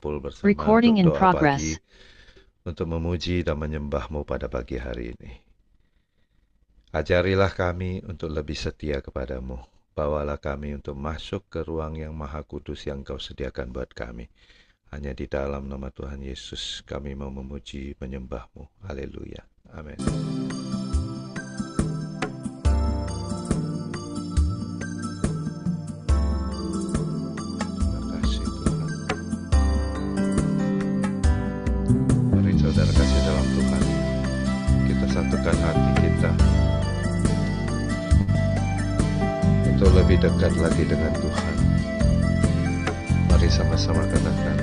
berkumpul bersama Recording untuk in doa progress. pagi, untuk memuji dan menyembah-Mu pada pagi hari ini. Ajarilah kami untuk lebih setia kepadamu. Bawalah kami untuk masuk ke ruang yang maha kudus yang Kau sediakan buat kami. Hanya di dalam nama Tuhan Yesus kami mau memuji menyembah-Mu. Haleluya. Amin. Terima kasih Tuhan. Mari saudara kasih dalam Tuhan. Kita satukan hati kita untuk lebih dekat lagi dengan Tuhan. Mari sama-sama katakan.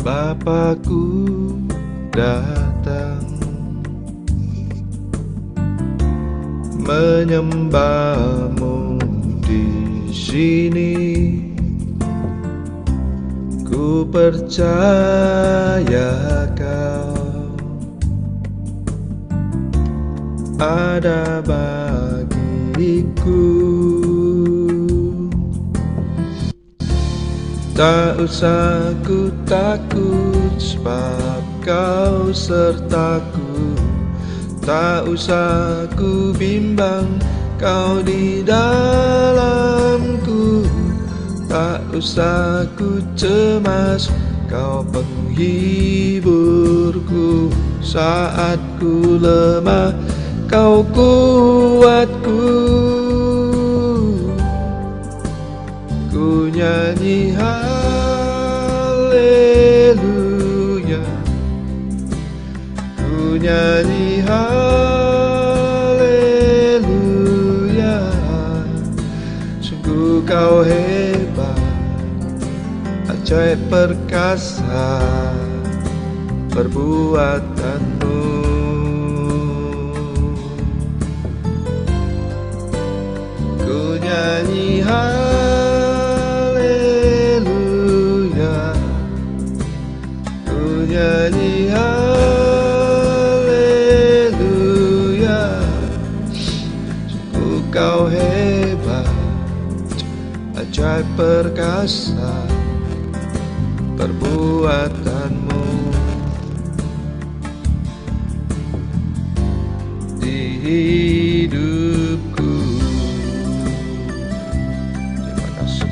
Bapakku datang menyembah-Mu di sini. Ku percaya Kau ada bagiku. Tak usah ku takut sebab Kau sertaku. Tak usah ku bimbang, Kau di dalamku. Tak usah ku cemas, Kau penghiburku. Saat ku lemah, Kau kuatku. Ku nyanyi haleluya, ku nyanyi haleluya. Sungguh Kau hebat, ajaib perkasa perbuatanmu. Ku nyanyi haleluya, ku nyanyi haleluya. Sungguh Kau hebat, ajaib perkasa perbuatanmu. Di hidupku. Terima kasih.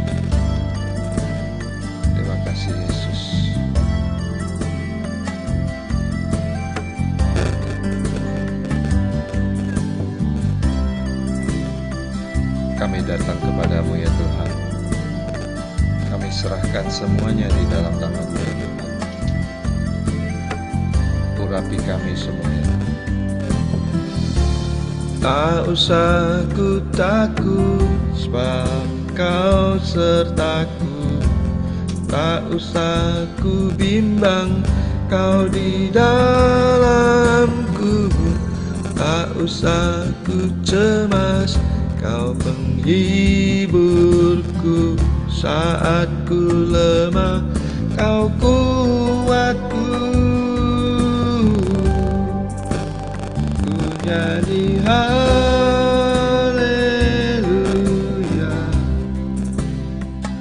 Terima kasih Yesus. Kami datang kepadamu ya Tuhan. Kami serahkan semuanya di dalam tangan-Mu ya Tuhan. Urapi kami semuanya. Tak usah ku takut sebab Kau sertaku. Tak usah ku bimbang, Kau di dalamku. Tak usah ku cemas, Kau penghiburku. Saat ku lemah, Kau kuatku. Ku nyanyi haleluya,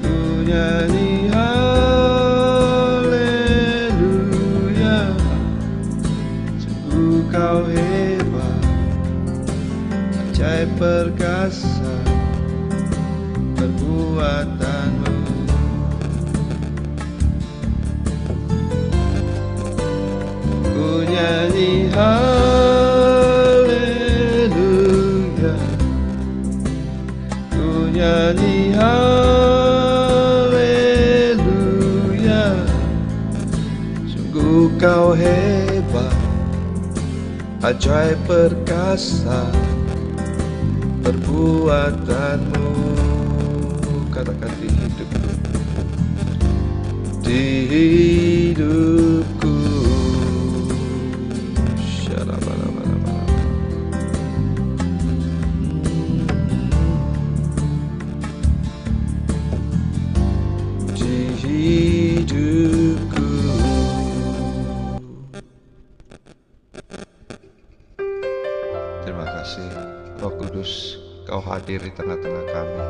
ku nyanyi haleluya. Sungguh Kau hebat, ajaib perkasa perbuatanmu. Ku nyanyi haleluya, ku nyanyi haleluya. Sungguh Kau hebat, ajaib perkasa perbuatanmu. Katakan di hidupku. Di hidupku. Syarabalabalabala. Di hidupku. Terima kasih Roh Kudus, Kau hadir di tengah-tengah kami.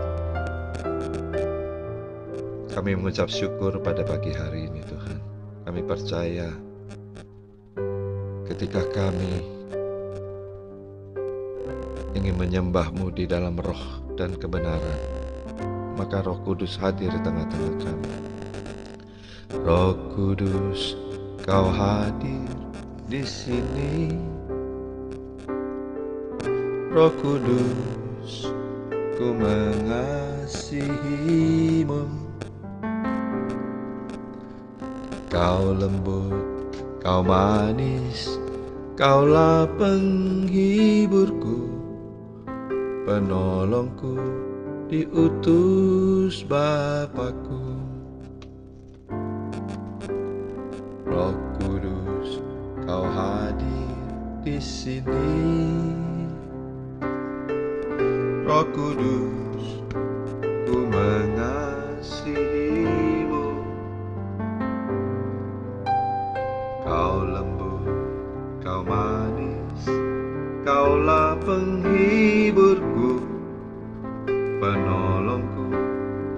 Kami mengucap syukur pada pagi hari ini Tuhan. Kami percaya ketika kami ingin menyembah-Mu di dalam roh dan kebenaran, maka Roh Kudus hadir di tengah-tengah kami. Roh Kudus, Kau hadir di sini. Roh Kudus, ku mengasihi-Mu. Kau lembut, Kau manis, Kaulah penghiburku, penolongku, diutus Bapa-Ku. Roh Kudus, Kau hadir di sini. Roh Kudus, ku mengasihi-Mu. Kau lembut, Kau manis, Kaulah penghiburku, penolongku,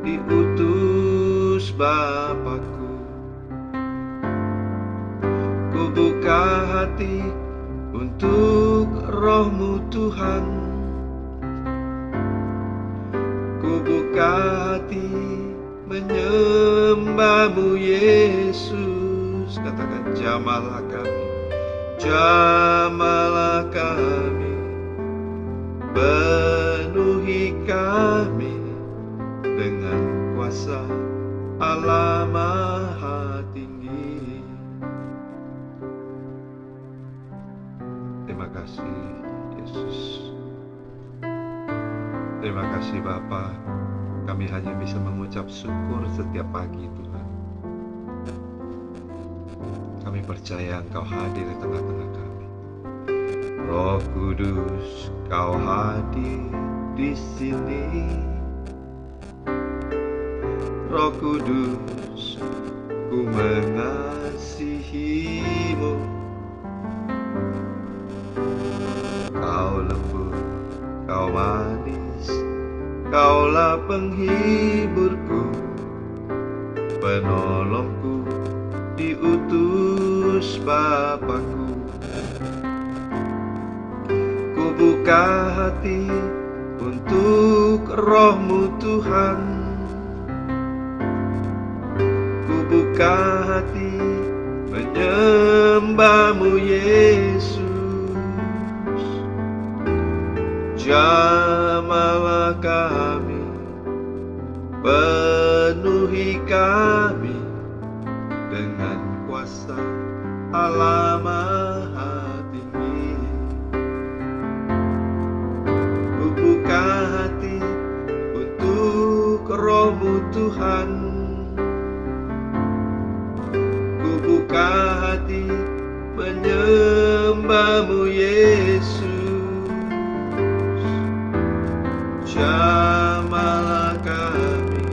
diutus Bapa-Ku. Ku buka hati untuk Roh-Mu Tuhan. Ku buka hati menyembah-Mu Yesus. Katakan, jamahlah kami, jamahlah kami, penuhi kami dengan kuasa Allah Maha Tinggi. Terima kasih Yesus. Terima kasih Bapa. Kami hanya bisa mengucap syukur setiap pagi Tuhan. Kami percaya Engkau hadir di tengah-tengah kami. Roh Kudus, Kau hadir di sini. Roh Kudus, ku mengasihi-Mu. Kau lembut, Kau manis, Kaulah penghiburku, penolongku, diutus Bapa-Ku. Ku buka hati untuk Roh-Mu Tuhan. Ku buka hati menyembah-Mu Yesus. Jamahlah kami, penuhi kami dengan kuasa Allah Maha Tinggi. Ku buka hati untuk Roh-Mu Tuhan. Ku buka hati menyembah-Mu Yesus. Jamahlah kami,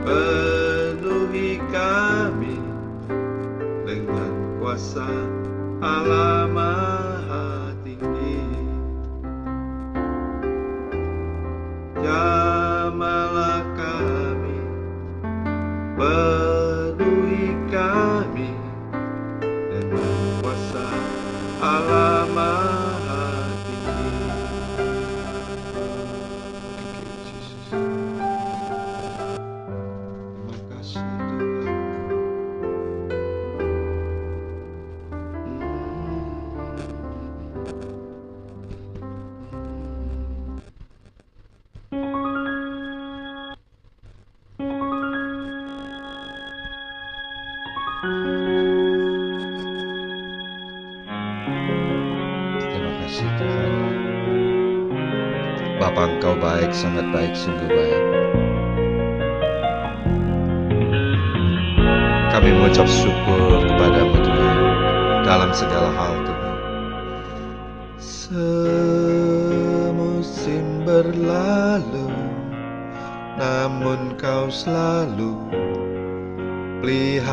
penuhi kami dengan kuasa Allah Maha Tinggi. Jamahlah kami, penuhi kami dengan kuasa Allah Maha Tinggi. Terima kasih Tuhan. Bapa, Engkau baik, sangat baik, sungguh baik. Kami mengucap syukur kepada-Mu Tuhan dalam segala hal Tuhan. Semusim berlalu, namun Kau selalu peliharaku.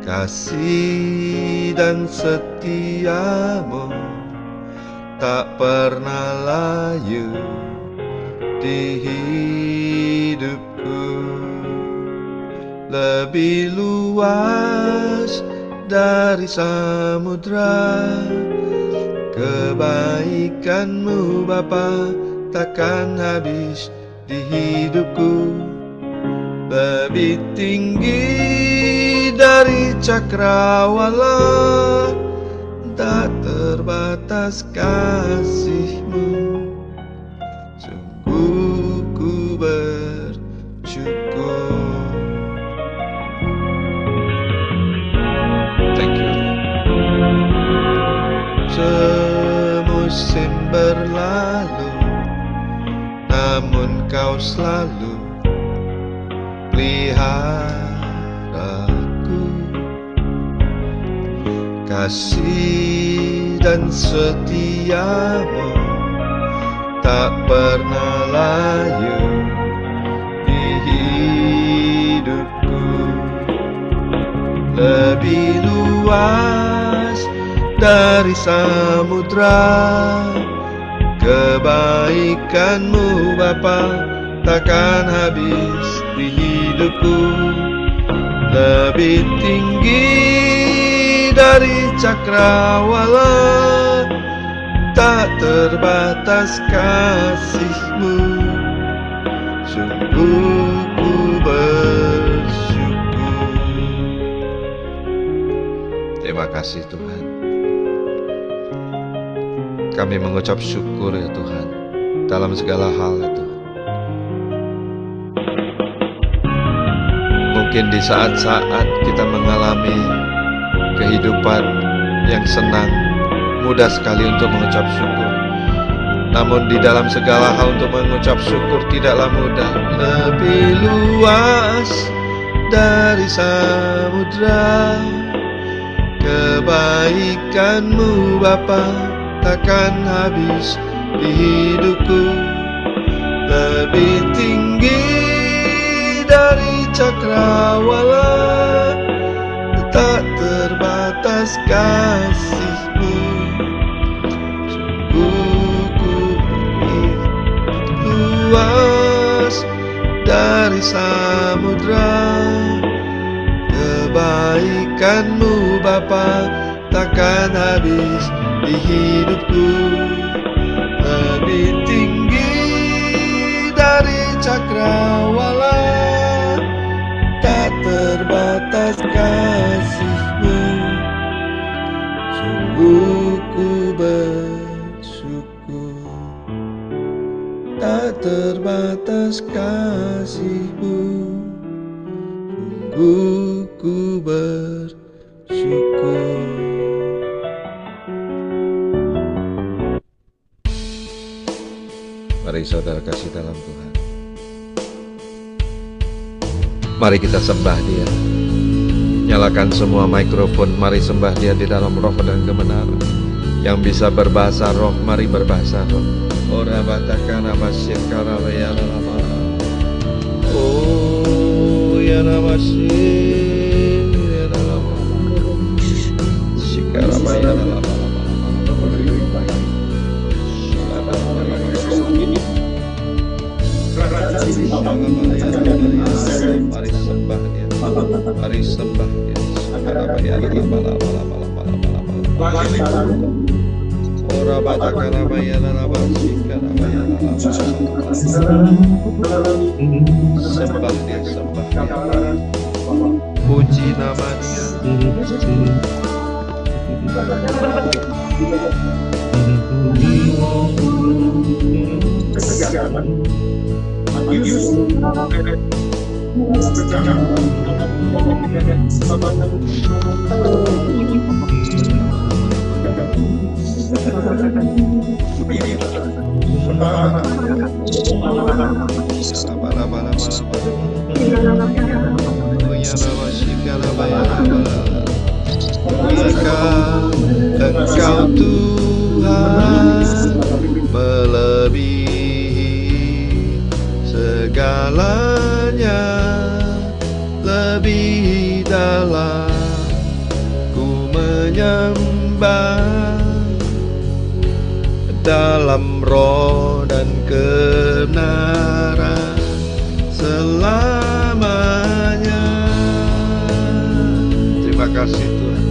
Kasih dan setia-Mu tak pernah layu di hidupku, lebih luas dari samudra. Kebaikan-Mu Bapa takkan habis di hidupku, lebih tinggi dari cakrawala. Tak terbatas kasih-Mu, sungguh ku bersyukur. Thank you. Semusim berlalu, namun Kau selalu peliharaku. Kasih dan setia-Mu tak pernah layu di hidupku, lebih luas dari samudra. Kebaikan-Mu Bapa takkan habis di hidupku, lebih tinggi dari cakrawala. Tak terbatas kasih-Mu, sungguh ku bersyukur. Terima kasih Tuhan. Kami mengucap syukur ya Tuhan, dalam segala hal ya Tuhan. Mungkin di saat-saat kita mengalami kehidupan yang senang, mudah sekali untuk mengucap syukur. Namun di dalam segala hal untuk mengucap syukur tidaklah mudah. Lebih luas dari samudra, kebaikan-Mu Bapa takkan habis di hidupku, lebih tinggi dari cakrawala. Tak terbatas kasih-Mu, sungguh ku luas dari samudra. Kebaikan-Mu Bapa takkan habis di hidupku, lebih tinggi dari cakrawala. Tak terbatas kasih-Mu, sungguh ku bersyukur. Tak terbatas kasih-Mu, sungguh ku bersyukur. Mari saudara kasih dalam Tuhan, mari kita sembah Dia. Nyalakan semua mikrofon, mari sembah Dia di dalam roh dan kebenaran. Yang bisa berbahasa roh, mari berbahasa roh. Ora batakana masyikara ya lama. Oh ya namasyik ya lama. Shikara ya lama. Mari sembah Dia, mari sembah Dia. Ora batakana bayana lama, sikara bayana lama. Sembah Dia, sembah Dia. Puji nama Dia. Engkau Tuhan melebihi segalanya, lebih dalam ku menyembah dalam dalam roh dan kebenaran selamanya. Terima kasih Tuhan.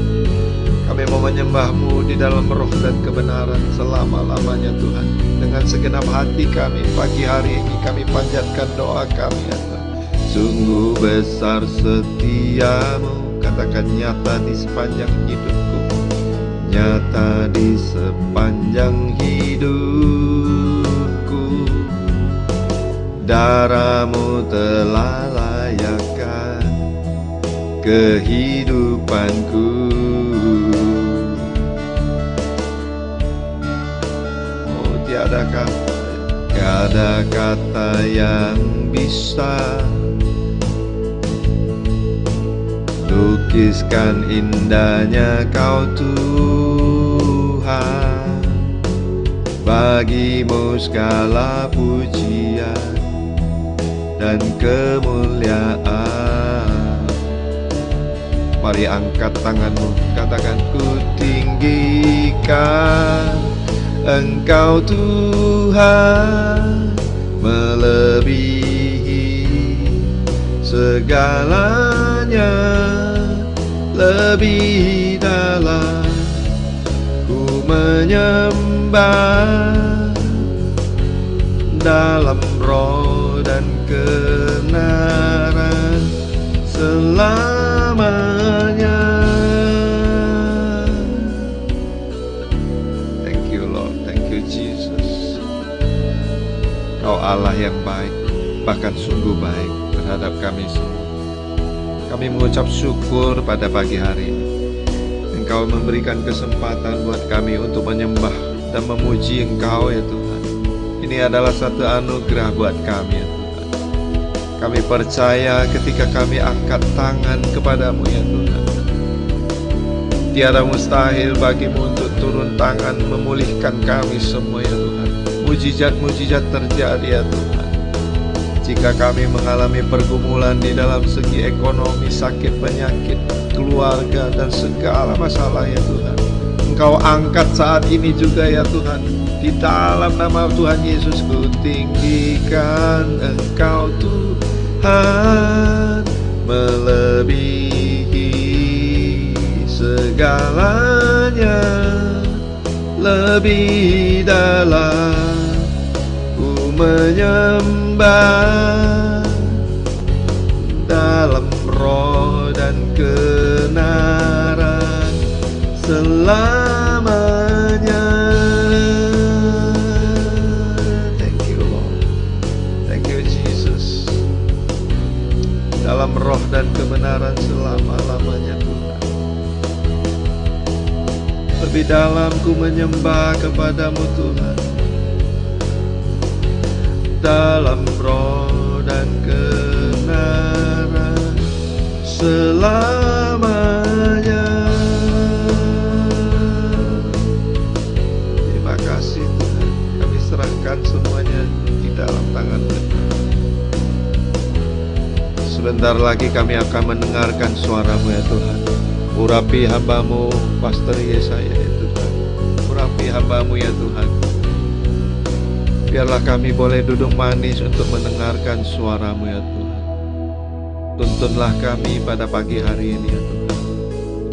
Kami mau menyembah-Mu di dalam roh dan kebenaran selama-lamanya Tuhan. Dengan segenap hati kami pagi hari ini kami panjatkan doa kami ya Tuhan. Sungguh besar setiamu, katakan nyata di sepanjang hidupku, nyata di sepanjang hidupku. Darah-Mu telah layakkan kehidupanku. Oh, tiada kata yang bisa lukiskan indahnya Kau Tuhan. Bagi-Mu segala pujian dan kemuliaan. Mari angkat tanganmu, katakan ku tinggikan Engkau Tuhan, melebihi segalanya, lebih dalam ku menyembah dalam roh dan kebenaran selamanya. Thank you Lord, thank you Jesus. Kau Allah yang baik, bahkan sungguh baik terhadap kami semua. Kami mengucap syukur pada pagi hari ini. Engkau memberikan kesempatan buat kami untuk menyembah dan memuji Engkau ya Tuhan. Ini adalah satu anugerah buat kami ya Tuhan. Kami percaya ketika kami angkat tangan kepadamu ya Tuhan, tiada mustahil bagimu untuk turun tangan memulihkan kami semua ya Tuhan. Mujizat-mujizat terjadi ya Tuhan. Jika kami mengalami pergumulan di dalam segi ekonomi, sakit, penyakit, keluarga, dan segala masalah ya Tuhan, Engkau angkat saat ini juga ya Tuhan. Di dalam nama Tuhan Yesus ku tinggikan Engkau Tuhan, melebihi segalanya, lebih dalam ku menyembah dalam roh dan kebenaran selamanya. Thank you Lord, thank you Jesus. Dalam roh dan kebenaran selama-lamanya Tuhan. Lebih dalam ku menyembah kepadamu Tuhan, dalam roh dan kebenaran selamanya. Terima kasih Tuhan, kami serahkan semuanya di dalam tangan-Mu. Sebentar lagi kami akan mendengarkan suara-Mu ya Tuhan. Urapi hamba-Mu Pastor Yesaya ya Tuhan. Urapi hamba-Mu ya Tuhan. Biarlah kami boleh duduk manis untuk mendengarkan suara-Mu ya Tuhan. Tuntunlah kami pada pagi hari ini ya Tuhan.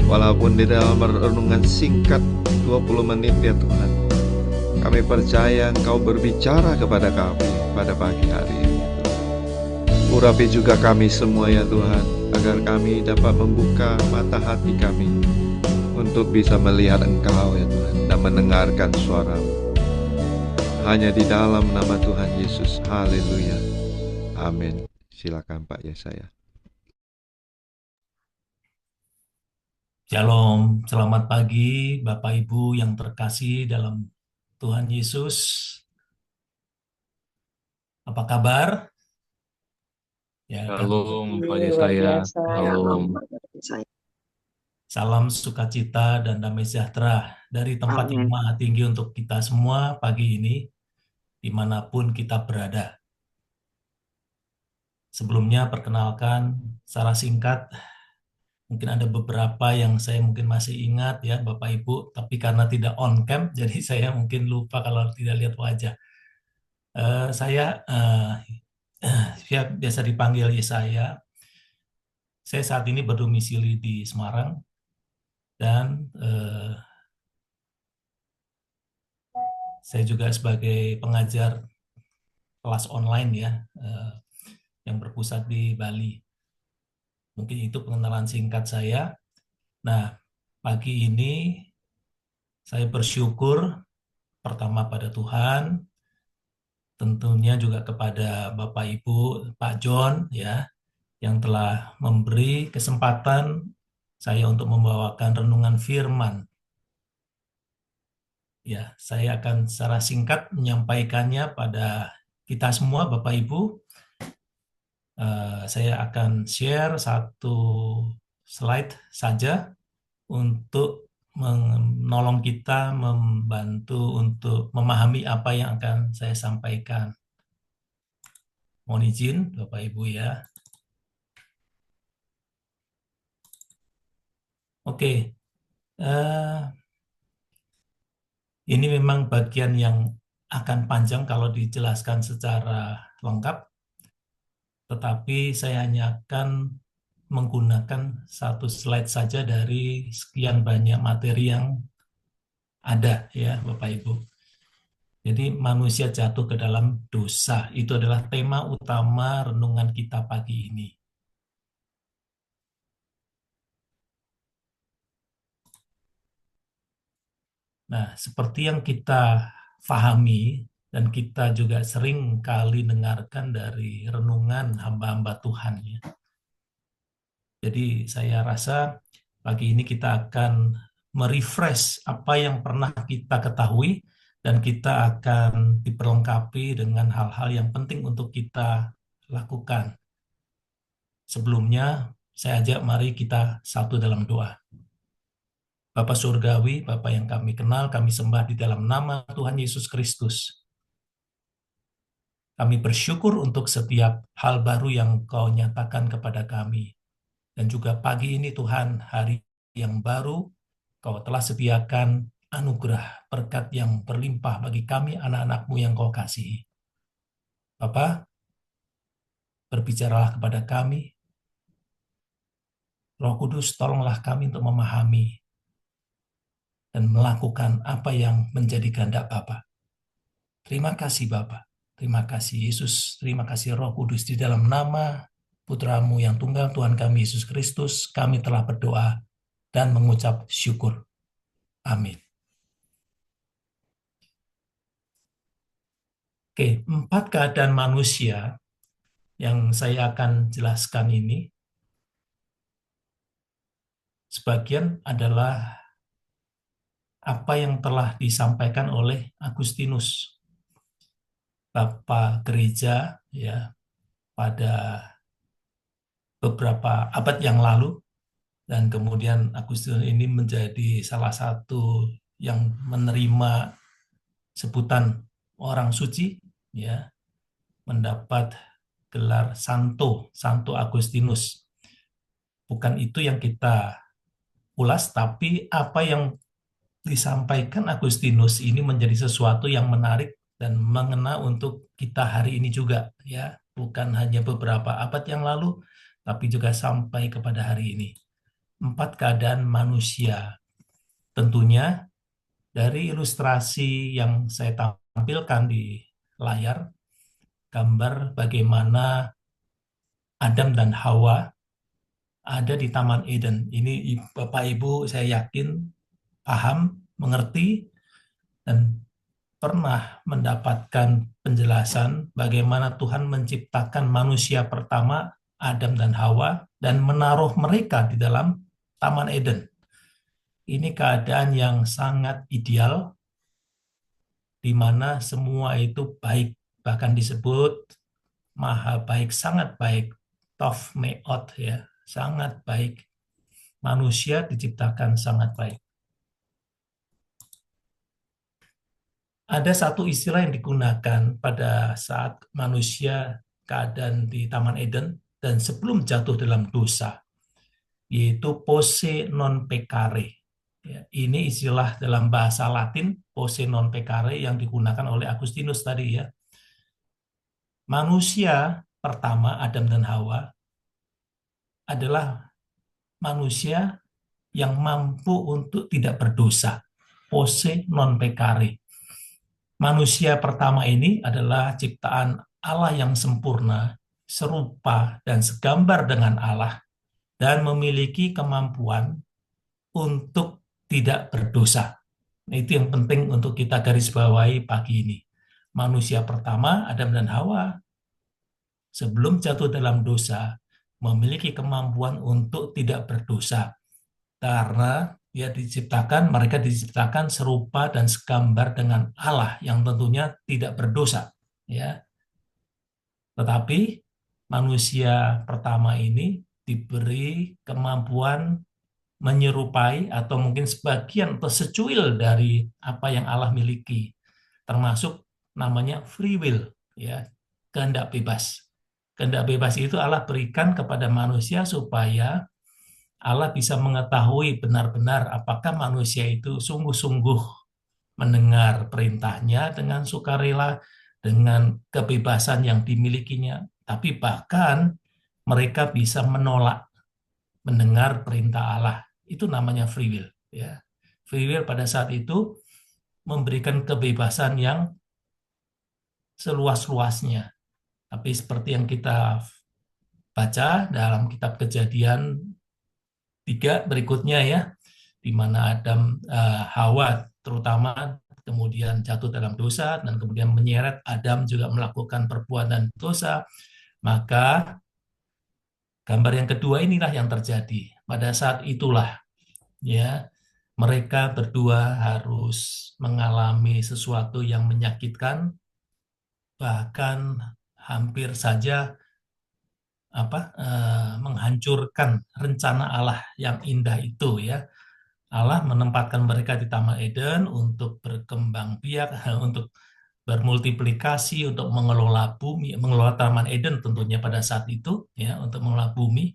Walaupun di dalam renungan singkat 20 menit ya Tuhan, kami percaya Engkau berbicara kepada kami pada pagi hari ini ya Tuhan. Urapi juga kami semua ya Tuhan, agar kami dapat membuka mata hati kami untuk bisa melihat Engkau ya Tuhan dan mendengarkan suara-Mu. Hanya di dalam nama Tuhan Yesus. Haleluya. Amin. Silakan Pak Yesaya. Shalom, selamat pagi Bapak Ibu yang terkasih dalam Tuhan Yesus. Apa kabar? Ya, Shalom Pak Yesaya. Shalom. salam sukacita dan damai sejahtera dari tempat yang maha tinggi untuk kita semua pagi ini, dimanapun kita berada. Sebelumnya perkenalkan secara singkat, Mungkin ada beberapa yang saya mungkin masih ingat ya Bapak Ibu, tapi karena tidak on cam, jadi saya mungkin lupa kalau tidak lihat wajah. Saya biasa dipanggil Yesaya. Saya saat ini berdomisili di Semarang dan saya juga sebagai pengajar kelas online ya, yang berpusat di Bali. Mungkin itu pengenalan singkat saya. Nah, pagi ini saya bersyukur pertama pada Tuhan, tentunya juga kepada Bapak Ibu, Pak John ya, yang telah memberi kesempatan saya untuk membawakan renungan firman. Ya, saya akan secara singkat menyampaikannya pada kita semua, Bapak Ibu. Saya akan share satu slide saja untuk menolong kita, membantu untuk memahami apa yang akan saya sampaikan. Mohon izin, Bapak Ibu ya. Oke, ini memang bagian yang akan panjang kalau dijelaskan secara lengkap, tetapi saya hanya akan menggunakan satu slide saja dari sekian banyak materi yang ada ya Bapak Ibu. Jadi manusia jatuh ke dalam dosa, itu adalah tema utama renungan kita pagi ini. Nah, seperti yang kita pahami dan kita juga sering kali dengarkan dari renungan hamba-hamba Tuhan ya. Jadi saya rasa pagi ini kita akan merefresh apa yang pernah kita ketahui dan kita akan diperlengkapi dengan hal-hal yang penting untuk kita lakukan. Sebelumnya, saya ajak mari kita satu dalam doa. Bapa Surgawi, Bapa yang kami kenal, kami sembah di dalam nama Tuhan Yesus Kristus. Kami bersyukur untuk setiap hal baru yang Kau nyatakan kepada kami. Dan juga pagi ini Tuhan, hari yang baru, Kau telah sediakan anugerah berkat yang berlimpah bagi kami, anak-anak-Mu yang Kau kasihi. Bapa, berbicaralah kepada kami. Roh Kudus, tolonglah kami untuk memahami dan melakukan apa yang menjadi kehendak Bapa. Terima kasih Bapa. Terima kasih Yesus. Terima kasih Roh Kudus. Di dalam nama Putra-Mu yang tunggal, Tuhan kami Yesus Kristus, kami telah berdoa dan mengucap syukur. Amin. Oke, 4 keadaan manusia yang saya akan jelaskan ini, sebagian adalah apa yang telah disampaikan oleh Agustinus, Bapak Gereja ya, pada beberapa abad yang lalu, dan kemudian Agustinus ini menjadi salah satu yang menerima sebutan orang suci, ya, mendapat gelar Santo Agustinus. Bukan itu yang kita ulas, tapi apa yang disampaikan Agustinus ini menjadi sesuatu yang menarik dan mengena untuk kita hari ini juga, ya, bukan hanya beberapa abad yang lalu, tapi juga sampai kepada hari ini. 4 keadaan manusia. Tentunya dari ilustrasi yang saya tampilkan di layar, gambar bagaimana Adam dan Hawa ada di Taman Eden. Ini Bapak Ibu saya yakin paham, mengerti, dan pernah mendapatkan penjelasan bagaimana Tuhan menciptakan manusia pertama, Adam dan Hawa, dan menaruh mereka di dalam Taman Eden. Ini keadaan yang sangat ideal, di mana semua itu baik, bahkan disebut maha baik, sangat baik, Tov Meot ya, sangat baik. Manusia diciptakan sangat baik. Ada satu istilah yang digunakan pada saat manusia keadaan di Taman Eden dan sebelum jatuh dalam dosa. yaitu posse non peccare. Ya, ini istilah dalam bahasa Latin, posse non peccare, yang digunakan oleh Agustinus tadi ya. Manusia pertama, Adam dan Hawa, adalah manusia yang mampu untuk tidak berdosa. Posse non peccare. Manusia pertama ini adalah ciptaan Allah yang sempurna, serupa dan segambar dengan Allah, dan memiliki kemampuan untuk tidak berdosa. Itu yang penting untuk kita garis bawahi pagi ini. Manusia pertama, Adam dan Hawa, sebelum jatuh dalam dosa, memiliki kemampuan untuk tidak berdosa. Karena mereka diciptakan serupa dan segambar dengan Allah yang tentunya tidak berdosa. Ya. Tetapi manusia pertama ini diberi kemampuan menyerupai atau mungkin sebagian atau secuil dari apa yang Allah miliki, termasuk namanya free will, ya, kehendak bebas. Kehendak bebas itu Allah berikan kepada manusia supaya Allah bisa mengetahui benar-benar apakah manusia itu sungguh-sungguh mendengar perintahnya dengan sukarela, dengan kebebasan yang dimilikinya, tapi bahkan mereka bisa menolak mendengar perintah Allah. Itu namanya free will. Ya. Free will pada saat itu memberikan kebebasan yang seluas-luasnya. Tapi seperti yang kita baca dalam kitab Kejadian 3 berikutnya ya, di mana Adam, Hawa terutama kemudian jatuh dalam dosa dan kemudian menyeret Adam juga melakukan perbuatan dosa, maka gambar yang kedua inilah yang terjadi. Pada saat itulah ya mereka berdua harus mengalami sesuatu yang menyakitkan, bahkan hampir saja menghancurkan rencana Allah yang indah itu ya. Allah menempatkan mereka di Taman Eden untuk berkembang biak, untuk bermultiplikasi, untuk mengelola bumi, mengelola Taman Eden tentunya pada saat itu ya, untuk mengelola bumi.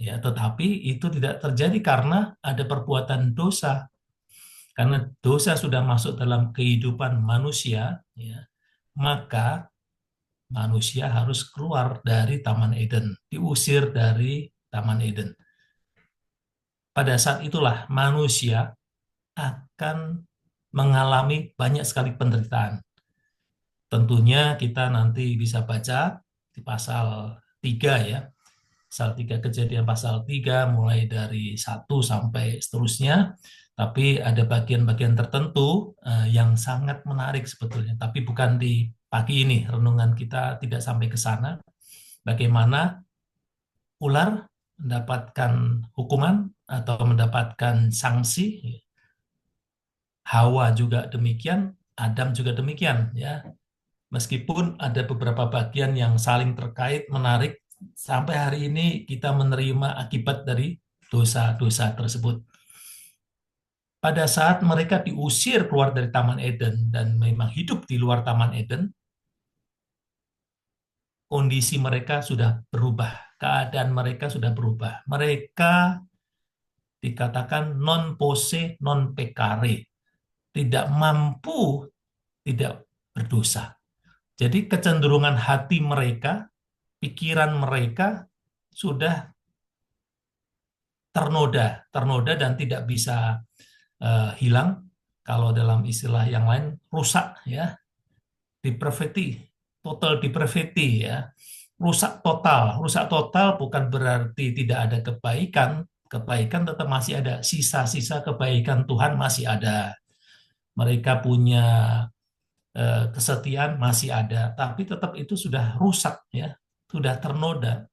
Ya, tetapi itu tidak terjadi karena ada perbuatan dosa. Karena dosa sudah masuk dalam kehidupan manusia, ya, maka manusia harus keluar dari Taman Eden, diusir dari Taman Eden. Pada saat itulah manusia akan mengalami banyak sekali penderitaan. Tentunya kita nanti bisa baca di pasal 3 ya. Pasal 3 Kejadian pasal 3 mulai dari 1 sampai seterusnya. Tapi ada bagian-bagian tertentu yang sangat menarik sebetulnya. Tapi bukan di pagi ini, renungan kita tidak sampai ke sana. Bagaimana ular mendapatkan hukuman atau mendapatkan sanksi. Hawa juga demikian, Adam juga demikian ya. Meskipun ada beberapa bagian yang saling terkait, menarik, sampai hari ini kita menerima akibat dari dosa-dosa tersebut. Pada saat mereka diusir keluar dari Taman Eden dan memang hidup di luar Taman Eden, kondisi mereka sudah berubah, keadaan mereka sudah berubah. Mereka dikatakan non posse non peccare, tidak mampu tidak berdosa. Jadi kecenderungan hati mereka, pikiran mereka sudah ternoda dan tidak bisa hilang. Kalau dalam istilah yang lain, rusak ya, depravity, total depravity ya, rusak total. Rusak total bukan berarti tidak ada kebaikan. Kebaikan tetap masih ada, sisa-sisa kebaikan Tuhan masih ada. Mereka punya kesetiaan masih ada, tapi tetap itu sudah rusak ya, sudah ternoda.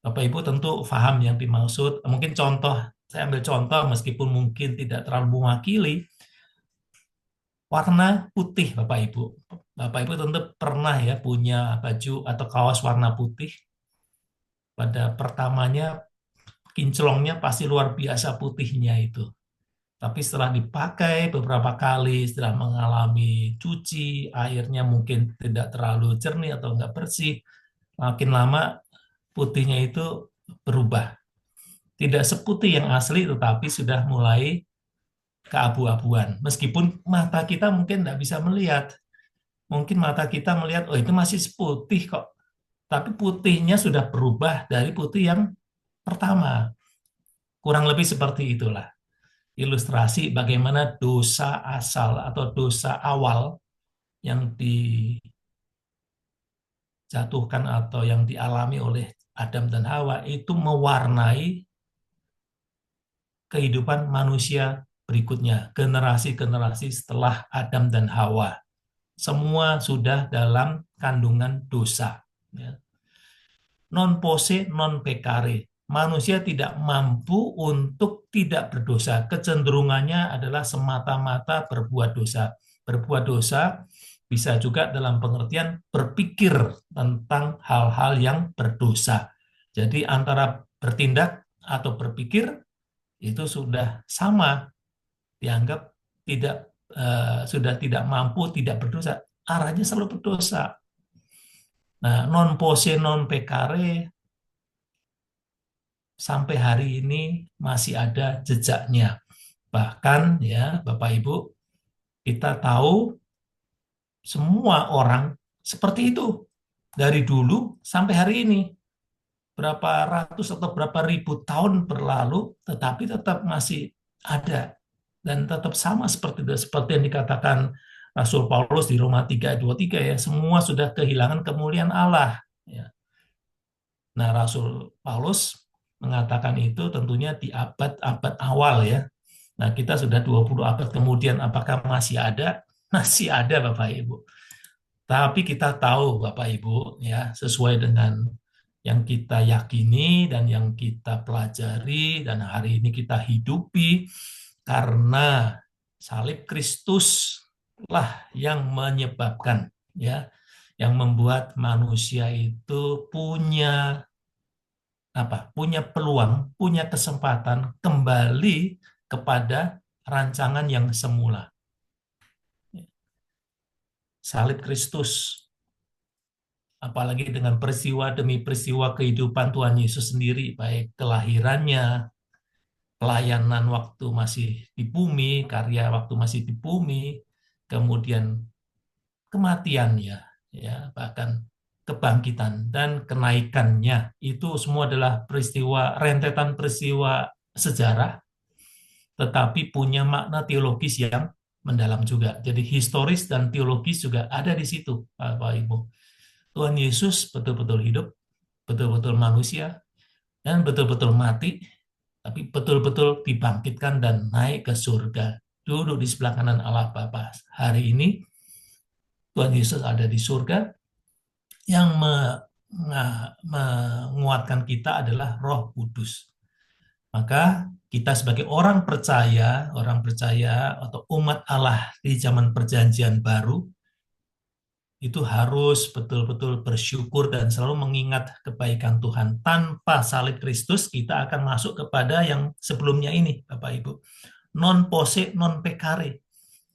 Bapak Ibu tentu paham yang dimaksud. Mungkin contoh, saya ambil contoh meskipun mungkin tidak terlalu mewakili. Warna putih Bapak Ibu. Bapak Ibu tentu pernah ya punya baju atau kaos warna putih. Pada pertamanya kinclongnya pasti luar biasa putihnya itu. Tapi setelah dipakai beberapa kali, setelah mengalami cuci, airnya mungkin tidak terlalu jernih atau enggak bersih, makin lama putihnya itu berubah. Tidak seputih yang asli, tetapi sudah mulai keabu-abuan. Meskipun mata kita mungkin tidak bisa melihat. Mungkin mata kita melihat, oh itu masih putih kok. Tapi putihnya sudah berubah dari putih yang pertama. Kurang lebih seperti itulah. Ilustrasi bagaimana dosa asal atau dosa awal yang dijatuhkan atau yang dialami oleh Adam dan Hawa itu mewarnai kehidupan manusia berikutnya, generasi-generasi setelah Adam dan Hawa. Semua sudah dalam kandungan dosa. Ya. Non posse, non pecare. Manusia tidak mampu untuk tidak berdosa. Kecenderungannya adalah semata-mata berbuat dosa. Berbuat dosa bisa juga dalam pengertian berpikir tentang hal-hal yang berdosa. Jadi antara bertindak atau berpikir itu sudah sama, dianggap sudah tidak mampu, tidak berdosa. Arahnya selalu berdosa. Nah, non posse non pecare sampai hari ini masih ada jejaknya. Bahkan ya Bapak Ibu, kita tahu semua orang seperti itu dari dulu sampai hari ini. Berapa ratus atau berapa ribu tahun berlalu, tetapi tetap masih ada dan tetap sama seperti itu, seperti yang dikatakan Rasul Paulus di Roma 3:23 ya, semua sudah kehilangan kemuliaan Allah. Ya. Nah, Rasul Paulus mengatakan itu tentunya di abad-abad awal ya. Nah, kita sudah 20 abad kemudian, apakah masih ada? Masih ada Bapak Ibu. Tapi kita tahu Bapak Ibu ya, sesuai dengan yang kita yakini dan yang kita pelajari dan hari ini kita hidupi, karena salib Kristus lah yang menyebabkan ya, yang membuat manusia itu punya punya peluang, punya kesempatan kembali kepada rancangan yang semula. Salib Kristus, apalagi dengan peristiwa demi peristiwa kehidupan Tuhan Yesus sendiri, baik kelahirannya, pelayanan waktu masih di bumi, karya waktu masih di bumi, kemudian kematiannya, ya, bahkan kebangkitan dan kenaikannya, itu semua adalah peristiwa, rentetan peristiwa sejarah, tetapi punya makna teologis yang mendalam juga. Jadi historis dan teologis juga ada di situ, Bapak Ibu. Tuhan Yesus betul-betul hidup, betul-betul manusia, dan betul-betul mati, tapi betul-betul dibangkitkan dan naik ke surga, duduk di sebelah kanan Allah Bapa. Hari ini Tuhan Yesus ada di surga, yang menguatkan kita adalah Roh Kudus. Maka kita sebagai orang percaya atau umat Allah di zaman perjanjian baru, itu harus betul-betul bersyukur dan selalu mengingat kebaikan Tuhan. Tanpa salib Kristus, kita akan masuk kepada yang sebelumnya ini, Bapak Ibu. Non posse, non pecare.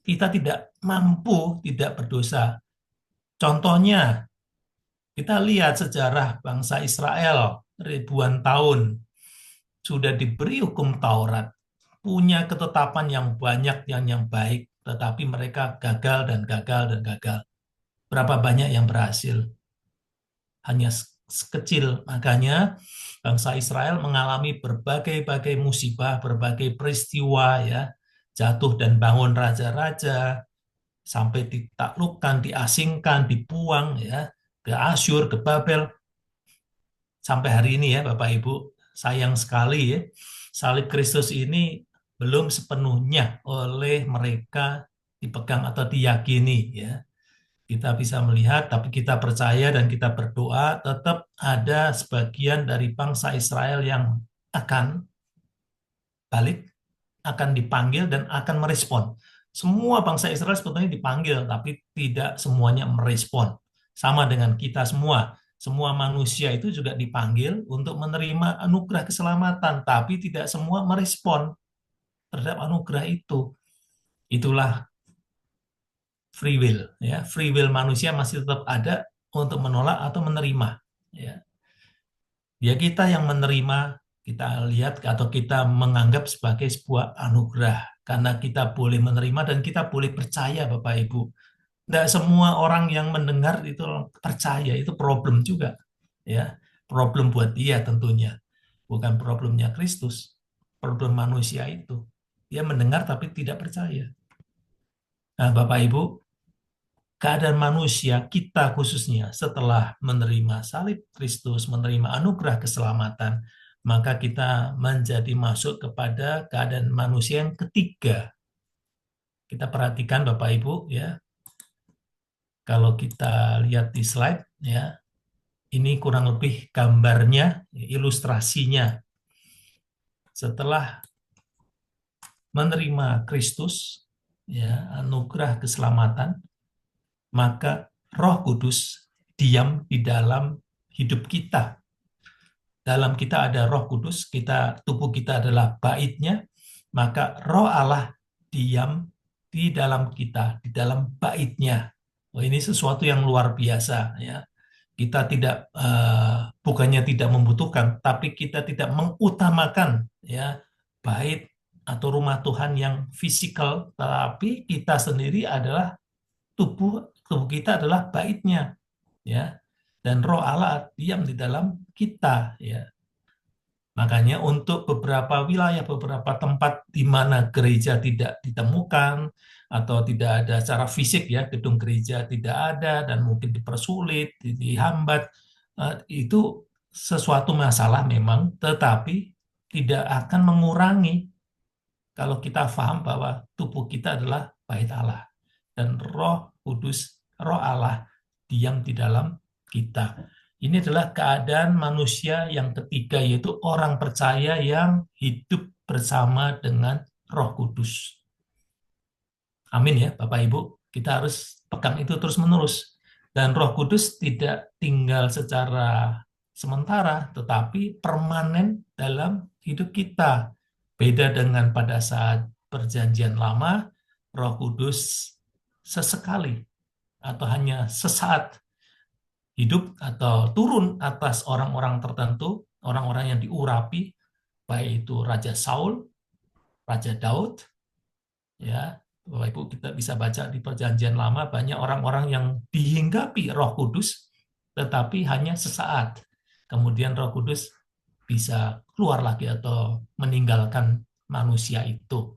Kita tidak mampu tidak berdosa. Contohnya, kita lihat sejarah bangsa Israel ribuan tahun sudah diberi hukum Taurat, punya ketetapan yang banyak yang baik, tetapi mereka gagal dan gagal dan gagal. Berapa banyak yang berhasil? Hanya sekecil. Makanya bangsa Israel mengalami berbagai musibah, berbagai peristiwa ya, jatuh dan bangun raja-raja, sampai ditaklukkan, diasingkan, dibuang ya ke Asyur, ke Babel. Sampai hari ini ya Bapak Ibu, sayang sekali ya, salib Kristus ini belum sepenuhnya oleh mereka dipegang atau diyakini ya. Kita bisa melihat, tapi kita percaya dan kita berdoa, tetap ada sebagian dari bangsa Israel yang akan balik, akan dipanggil dan akan merespon. Semua bangsa Israel sebetulnya dipanggil, tapi tidak semuanya merespon. Sama dengan kita semua. Semua manusia itu juga dipanggil untuk menerima anugerah keselamatan, tapi tidak semua merespon terhadap anugerah itu. Itulah free will, ya. Free will manusia masih tetap ada untuk menolak atau menerima. Ya, kita yang menerima kita lihat atau kita menganggap sebagai sebuah anugerah karena kita boleh menerima dan kita boleh percaya, Bapak Ibu. Tidak semua orang yang mendengar itu percaya, itu problem juga, ya. Problem buat dia tentunya, bukan problemnya Kristus, problem manusia itu. Dia mendengar tapi tidak percaya. Nah, Bapak Ibu, keadaan manusia kita khususnya setelah menerima salib Kristus, menerima anugerah keselamatan, maka kita menjadi masuk kepada keadaan manusia yang ketiga. Kita perhatikan Bapak Ibu, ya. Kalau kita lihat di slide, ya, ini kurang lebih gambarnya, ilustrasinya. Setelah menerima Kristus, ya, anugerah keselamatan, maka Roh Kudus diam di dalam hidup kita. Dalam kita ada Roh Kudus, tubuh kita adalah baitnya, maka Roh Allah diam di dalam kita, di dalam baitnya. Oh, ini sesuatu yang luar biasa, ya. Kita bukannya tidak membutuhkan, tapi kita tidak mengutamakan, ya, bait atau rumah Tuhan yang fisikal, tapi kita sendiri adalah tubuh kita adalah baitnya, ya, dan Roh Allah diam di dalam kita, ya. Makanya untuk beberapa wilayah, beberapa tempat di mana gereja tidak ditemukan atau tidak ada secara fisik, ya, gedung gereja tidak ada dan mungkin dipersulit, dihambat, itu sesuatu masalah memang, tetapi tidak akan mengurangi kalau kita paham bahwa tubuh kita adalah bait Allah dan Roh Kudus, Roh Allah diam di dalam kita. Ini adalah keadaan manusia yang ketiga, yaitu orang percaya yang hidup bersama dengan Roh Kudus. Amin ya Bapak Ibu, kita harus pegang itu terus-menerus. Dan Roh Kudus tidak tinggal secara sementara, tetapi permanen dalam hidup kita. Beda dengan pada saat Perjanjian Lama, Roh Kudus sesekali atau hanya sesaat hidup atau turun atas orang-orang tertentu, orang-orang yang diurapi, baik itu Raja Saul, Raja Daud, ya, Bapak Ibu kita bisa baca di Perjanjian Lama banyak orang-orang yang dihinggapi Roh Kudus, tetapi hanya sesaat. Kemudian Roh Kudus bisa keluar lagi atau meninggalkan manusia itu.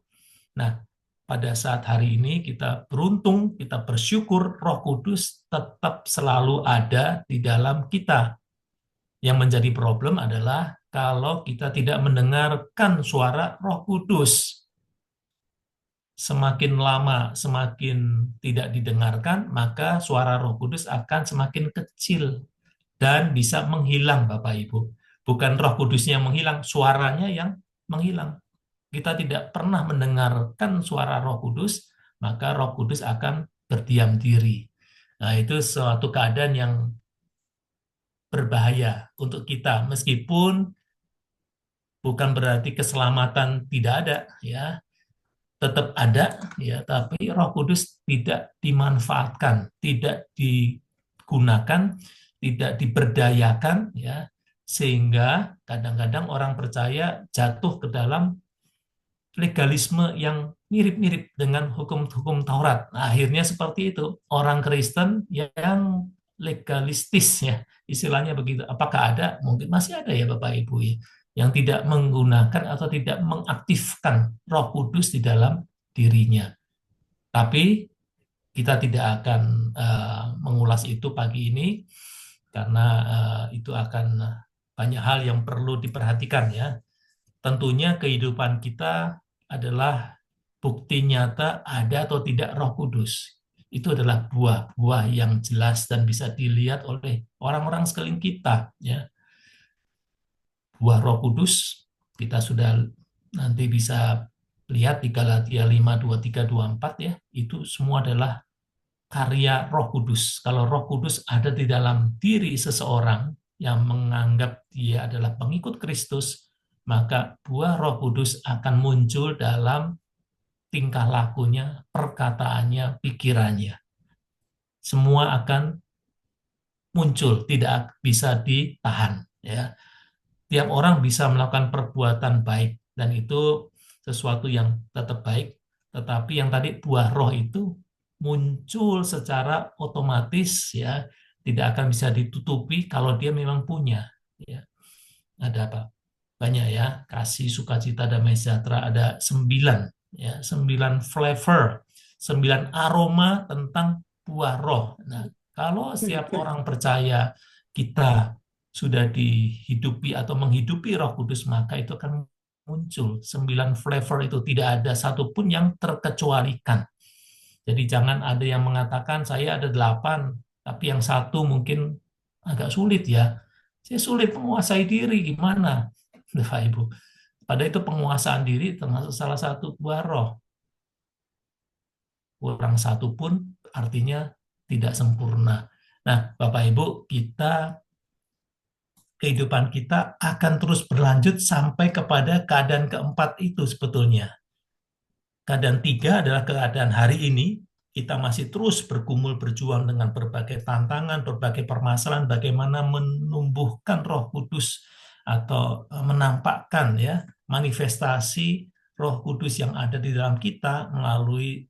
Nah, pada saat hari ini kita beruntung, kita bersyukur Roh Kudus tetap selalu ada di dalam kita. Yang menjadi problem adalah kalau kita tidak mendengarkan suara Roh Kudus. Semakin lama, semakin tidak didengarkan, maka suara Roh Kudus akan semakin kecil dan bisa menghilang, Bapak Ibu. Bukan Roh Kudusnya yang menghilang, suaranya yang menghilang. Kita tidak pernah mendengarkan suara Roh Kudus, maka Roh Kudus akan berdiam diri. Nah, itu suatu keadaan yang berbahaya untuk kita, meskipun bukan berarti keselamatan tidak ada, ya, tetap ada, ya, tapi Roh Kudus tidak dimanfaatkan, tidak digunakan, tidak diberdayakan, ya, sehingga kadang-kadang orang percaya jatuh ke dalam legalisme yang mirip-mirip dengan hukum-hukum Taurat. Nah, akhirnya seperti itu. Orang Kristen yang legalistis, ya, istilahnya begitu. Apakah ada? Mungkin masih ada ya Bapak Ibu, ya, yang tidak menggunakan atau tidak mengaktifkan Roh Kudus di dalam dirinya. Tapi kita tidak akan mengulas itu pagi ini karena itu akan banyak hal yang perlu diperhatikan, ya. Tentunya kehidupan kita adalah bukti nyata ada atau tidak Roh Kudus. Itu adalah buah-buah yang jelas dan bisa dilihat oleh orang-orang sekeliling kita, ya. Buah Roh Kudus kita sudah nanti bisa lihat di Galatia 5, 23, 24, ya. Itu semua adalah karya Roh Kudus. Kalau Roh Kudus ada di dalam diri seseorang yang menganggap dia adalah pengikut Kristus, maka buah Roh Kudus akan muncul dalam tingkah lakunya, perkataannya, pikirannya. Semua akan muncul, tidak bisa ditahan, ya. tiap orang bisa melakukan perbuatan baik dan itu sesuatu yang tetap baik, tetapi yang tadi buah roh itu muncul secara otomatis ya, tidak akan bisa ditutupi kalau dia memang punya ya. Ada apa? Banyak ya, kasih, sukacita, damai sejahtera, ada 9 ya, 9 flavor, 9 aroma tentang buah roh. Nah, kalau setiap orang percaya kita sudah dihidupi atau menghidupi Roh Kudus, maka itu akan muncul 9 flavor itu, tidak ada satupun yang terkecualikan. Jadi jangan ada yang mengatakan saya ada 8, tapi yang satu mungkin agak sulit ya. Saya sulit menguasai diri, gimana? Bapak Ibu. Pada itu penguasaan diri termasuk salah satu buah roh. Kurang satu pun artinya tidak sempurna. Nah, Bapak Ibu, kehidupan kita akan terus berlanjut sampai kepada keadaan keempat itu sebetulnya. Keadaan 3 adalah keadaan hari ini, kita masih terus bergumul berjuang dengan berbagai tantangan, berbagai permasalahan, bagaimana menumbuhkan Roh Kudus atau menampakkan ya manifestasi Roh Kudus yang ada di dalam kita melalui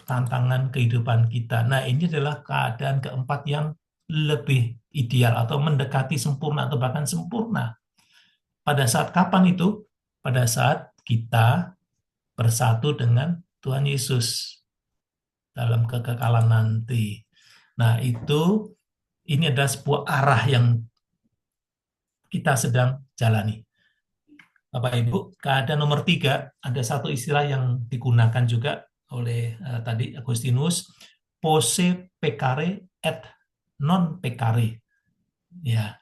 tantangan kehidupan kita. Nah, ini adalah keadaan keempat yang lebih ideal atau mendekati sempurna atau bahkan sempurna. Pada saat kapan itu? Pada saat kita bersatu dengan Tuhan Yesus dalam kekekalan nanti. Nah, ini adalah sebuah arah yang kita sedang jalani. Bapak Ibu, keadaan nomor 3, ada satu istilah yang digunakan juga oleh tadi Agustinus, posse peccare et non peccare. Ya.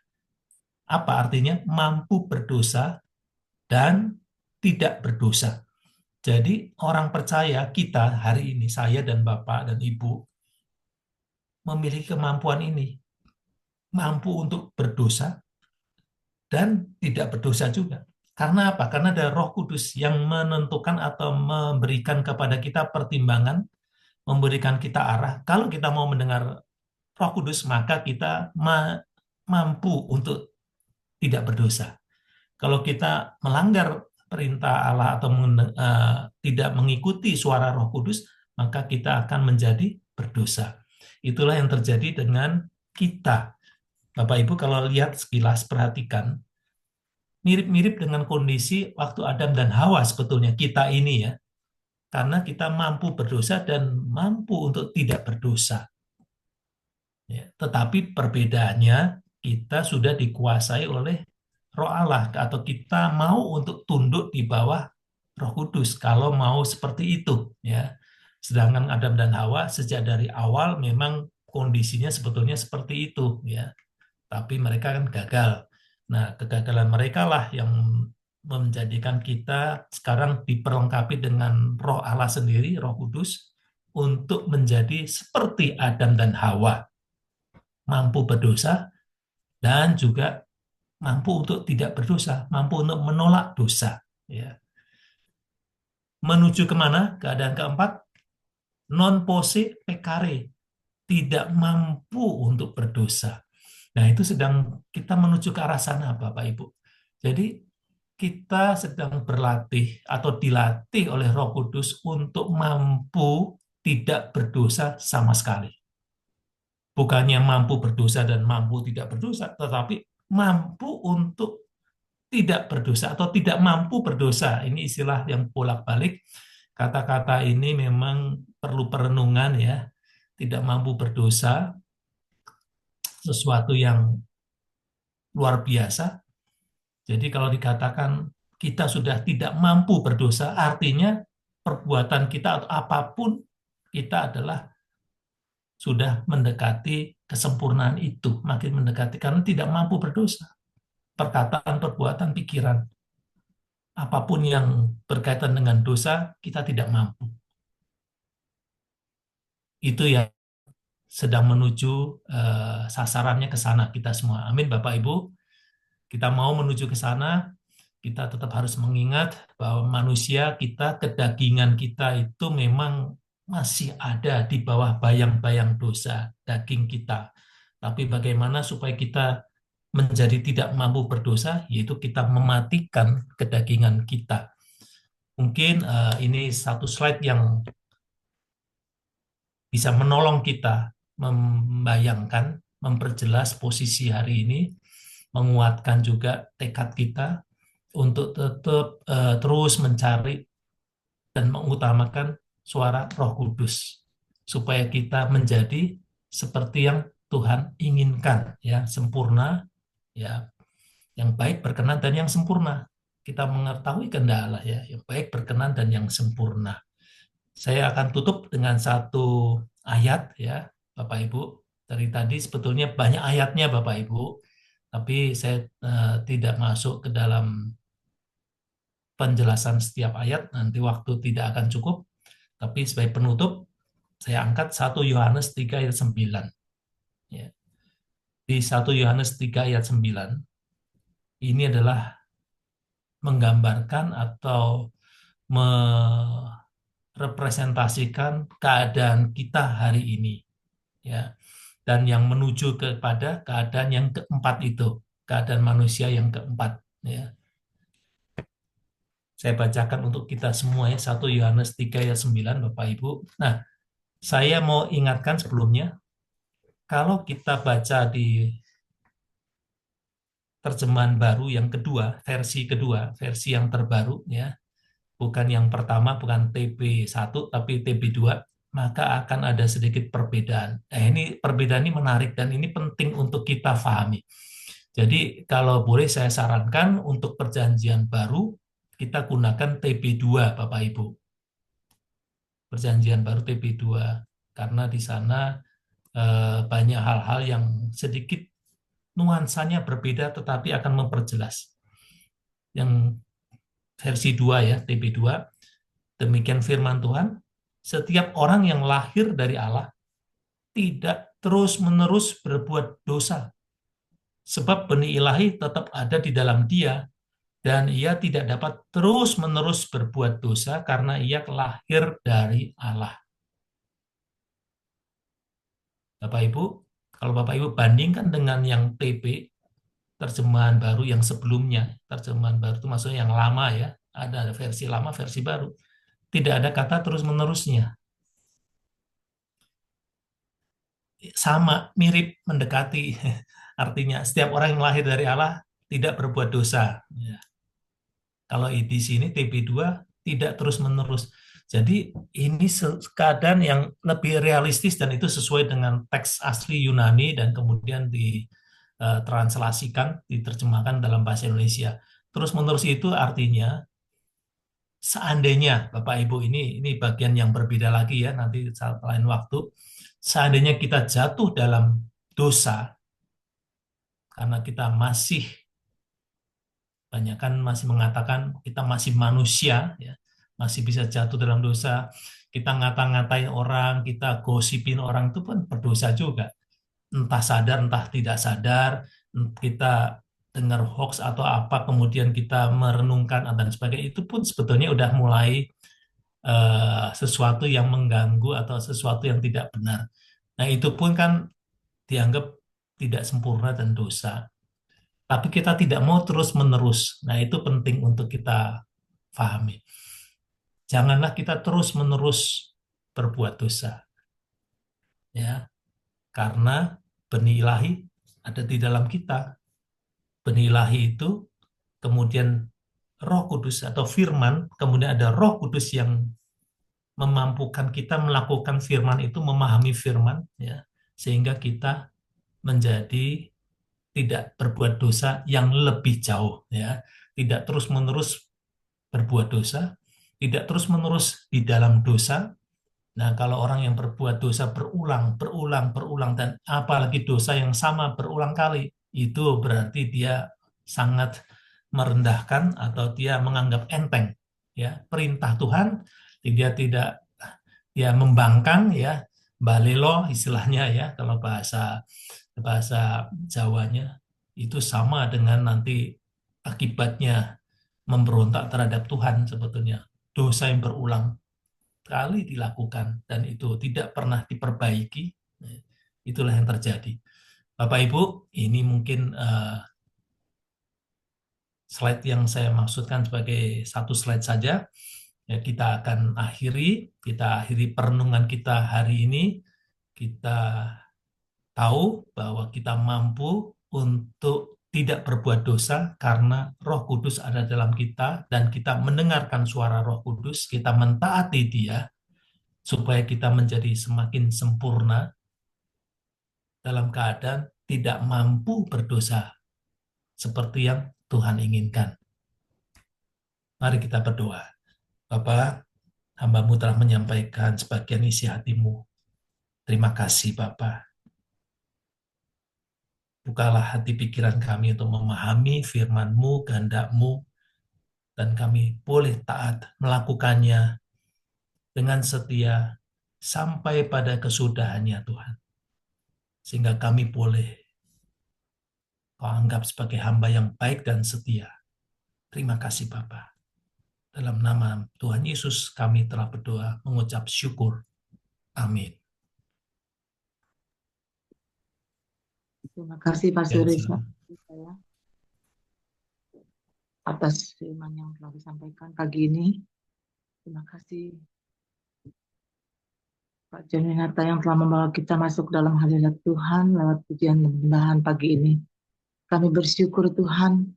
Apa artinya? Mampu berdosa dan tidak berdosa. Jadi orang percaya kita hari ini, saya dan Bapak dan Ibu, memiliki kemampuan ini. Mampu untuk berdosa dan tidak berdosa juga. Karena apa? Karena ada Roh Kudus yang menentukan atau memberikan kepada kita pertimbangan, memberikan kita arah. Kalau kita mau mendengar Roh Kudus, maka kita mampu untuk tidak berdosa. Kalau kita melanggar perintah Allah atau tidak mengikuti suara Roh Kudus, maka kita akan menjadi berdosa. Itulah yang terjadi dengan kita. Bapak Ibu kalau lihat sekilas, perhatikan, mirip-mirip dengan kondisi waktu Adam dan Hawa sebetulnya kita ini ya. Karena kita mampu berdosa dan mampu untuk tidak berdosa. Ya, tetapi perbedaannya kita sudah dikuasai oleh Roh Allah atau kita mau untuk tunduk di bawah Roh Kudus kalau mau seperti itu ya. Sedangkan Adam dan Hawa sejak dari awal memang kondisinya sebetulnya seperti itu ya. Tapi mereka kan gagal. Nah, kegagalan mereka lah yang menjadikan kita sekarang diperlengkapi dengan Roh Allah sendiri, Roh Kudus, untuk menjadi seperti Adam dan Hawa, mampu berdosa dan juga mampu untuk tidak berdosa, mampu untuk menolak dosa. Ya. Menuju kemana? Keadaan keempat, non posse peccare, tidak mampu untuk berdosa. Nah, itu sedang kita menuju ke arah sana, Bapak Ibu. Jadi, kita sedang berlatih atau dilatih oleh Roh Kudus untuk mampu tidak berdosa sama sekali. Bukannya mampu berdosa dan mampu tidak berdosa, tetapi mampu untuk tidak berdosa atau tidak mampu berdosa. Ini istilah yang bolak-balik. Kata-kata ini memang perlu perenungan ya. Tidak mampu berdosa, sesuatu yang luar biasa. Jadi kalau dikatakan kita sudah tidak mampu berdosa, artinya perbuatan kita atau apapun kita adalah sudah mendekati kesempurnaan itu, makin mendekati karena tidak mampu berdosa. Perkataan, perbuatan, pikiran, apapun yang berkaitan dengan dosa, kita tidak mampu. Itu yang sedang menuju sasarannya ke sana kita semua. Amin Bapak Ibu. Kita mau menuju ke sana, kita tetap harus mengingat bahwa manusia kita, kedagingan kita itu memang masih ada di bawah bayang-bayang dosa daging kita. Tapi bagaimana supaya kita menjadi tidak mampu berdosa, yaitu kita mematikan kedagingan kita. Mungkin ini satu slide yang bisa menolong kita membayangkan, memperjelas posisi hari ini, menguatkan juga tekad kita untuk tetap terus mencari dan mengutamakan suara Roh Kudus, supaya kita menjadi seperti yang Tuhan inginkan, ya, sempurna, ya, yang baik, berkenan, dan yang sempurna. Kita mengetahui kehendak Allah, ya, yang baik, berkenan, dan yang sempurna. Saya akan tutup dengan satu ayat, ya, Bapak Ibu. Dari tadi sebetulnya banyak ayatnya, Bapak Ibu, tapi saya tidak masuk ke dalam penjelasan setiap ayat, nanti waktu tidak akan cukup. Tapi sebagai penutup, saya angkat 1 Yohanes 3 ayat 9. Ya. Di 1 Yohanes 3 ayat 9, ini adalah menggambarkan atau merepresentasikan keadaan kita hari ini, ya, dan yang menuju kepada keadaan yang keempat itu, keadaan manusia yang keempat, ya. Saya bacakan untuk kita semua, ya, 1 Yohanes 3 ayat 9, Bapak Ibu. Nah, saya mau ingatkan sebelumnya, kalau kita baca di terjemahan baru yang kedua, versi yang terbaru, ya, bukan yang pertama, bukan TB1 tapi TB2, maka akan ada sedikit perbedaan. Ini perbedaan ini menarik dan ini penting untuk kita pahami. Jadi kalau boleh saya sarankan untuk perjanjian baru kita gunakan TB2, Bapak Ibu. Perjanjian baru TB2, karena di sana banyak hal-hal yang sedikit nuansanya berbeda tetapi akan memperjelas. Yang versi 2, ya, TB2, demikian firman Tuhan, setiap orang yang lahir dari Allah tidak terus-menerus berbuat dosa, sebab benih ilahi tetap ada di dalam dia, dan ia tidak dapat terus-menerus berbuat dosa karena ia lahir dari Allah. Bapak Ibu, kalau Bapak Ibu bandingkan dengan yang TB, terjemahan baru yang sebelumnya, terjemahan baru itu maksudnya yang lama, ya, ada versi lama, versi baru, tidak ada kata terus-menerusnya. Sama, mirip, mendekati. Artinya setiap orang yang lahir dari Allah tidak berbuat dosa. Ya. Kalau di sini TB2 tidak terus-menerus. Jadi ini keadaan yang lebih realistis dan itu sesuai dengan teks asli Yunani dan kemudian ditranslasikan, diterjemahkan dalam bahasa Indonesia. Terus-menerus itu artinya seandainya, Bapak Ibu, ini bagian yang berbeda lagi, ya, nanti saat lain waktu. Seandainya kita jatuh dalam dosa, karena kita banyak kan masih mengatakan kita masih manusia, ya, masih bisa jatuh dalam dosa. Kita ngata-ngatain orang, kita gosipin orang, itu pun berdosa juga. Entah sadar, entah tidak sadar, kita dengar hoax atau apa, kemudian kita merenungkan dan sebagainya, itu pun sebetulnya udah mulai sesuatu yang mengganggu atau sesuatu yang tidak benar. Nah, itu pun kan dianggap tidak sempurna dan dosa. Tapi kita tidak mau terus-menerus. Nah, itu penting untuk kita pahami. Janganlah kita terus-menerus berbuat dosa. Ya, karena benih ilahi ada di dalam kita. Benih ilahi itu kemudian Roh Kudus atau firman, kemudian ada Roh Kudus yang memampukan kita melakukan firman itu, memahami firman, ya, sehingga kita menjadi tidak berbuat dosa yang lebih jauh, ya, tidak terus-menerus berbuat dosa, tidak terus-menerus di dalam dosa. Nah, kalau orang yang berbuat dosa berulang, dan apalagi dosa yang sama berulang kali, itu berarti dia sangat merendahkan atau dia menganggap enteng, ya, perintah Tuhan. Dia membangkang, ya, balelo istilahnya, ya, kalau bahasa Jawanya, itu sama dengan nanti akibatnya memberontak terhadap Tuhan sebetulnya. Dosa yang berulang kali dilakukan dan itu tidak pernah diperbaiki, itulah yang terjadi. Bapak Ibu, ini mungkin slide yang saya maksudkan sebagai satu slide saja. Ya, kita akhiri perenungan kita hari ini. Kita tahu bahwa kita mampu untuk tidak berbuat dosa karena Roh Kudus ada dalam kita dan kita mendengarkan suara Roh Kudus, kita mentaati Dia supaya kita menjadi semakin sempurna dalam keadaan tidak mampu berdosa seperti yang Tuhan inginkan. Mari kita berdoa. Bapa, hamba-Mu telah menyampaikan sebagian isi hatimu. Terima kasih Bapa. Bukalah hati pikiran kami untuk memahami firman-Mu, kehendak-Mu, dan kami boleh taat melakukannya dengan setia sampai pada kesudahannya Tuhan. Sehingga kami boleh Kau anggap sebagai hamba yang baik dan setia. Terima kasih Bapa. Dalam nama Tuhan Yesus kami telah berdoa mengucap syukur. Amin. Terima kasih Pak Ya, Suris silakan. atas firman yang telah disampaikan pagi ini. Terima kasih Pak John Winata yang telah membawa kita masuk dalam hadirat Tuhan lewat pujian dan pembahasan pagi ini. Kami bersyukur Tuhan,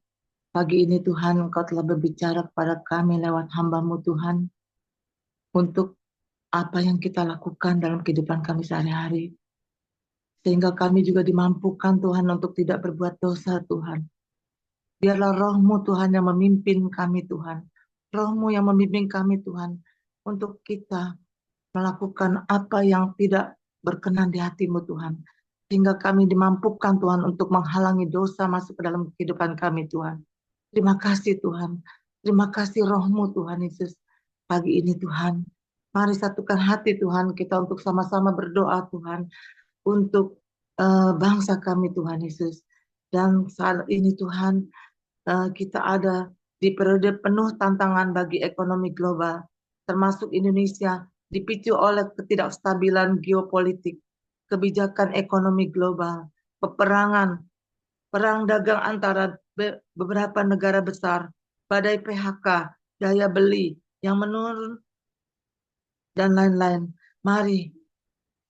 pagi ini Tuhan Engkau telah berbicara kepada kami lewat hamba-Mu Tuhan, untuk apa yang kita lakukan dalam kehidupan kami sehari-hari. Sehingga kami juga dimampukan Tuhan untuk tidak berbuat dosa Tuhan. Biarlah Roh-Mu Tuhan yang memimpin kami Tuhan. Roh-Mu yang membimbing kami Tuhan, untuk kita melakukan apa yang tidak berkenan di hati-Mu Tuhan. Sehingga kami dimampukan Tuhan untuk menghalangi dosa masuk ke dalam kehidupan kami Tuhan. Terima kasih Tuhan. Terima kasih Roh-Mu Tuhan Yesus. Pagi ini Tuhan, mari satukan hati Tuhan kita untuk sama-sama berdoa Tuhan. Untuk bangsa kami Tuhan Yesus. Dan saat ini Tuhan, kita ada di periode penuh tantangan bagi ekonomi global. Termasuk Indonesia dipicu oleh ketidakstabilan geopolitik, kebijakan ekonomi global, peperangan, perang dagang antara beberapa negara besar, badai PHK, daya beli yang menurun, dan lain-lain. Mari,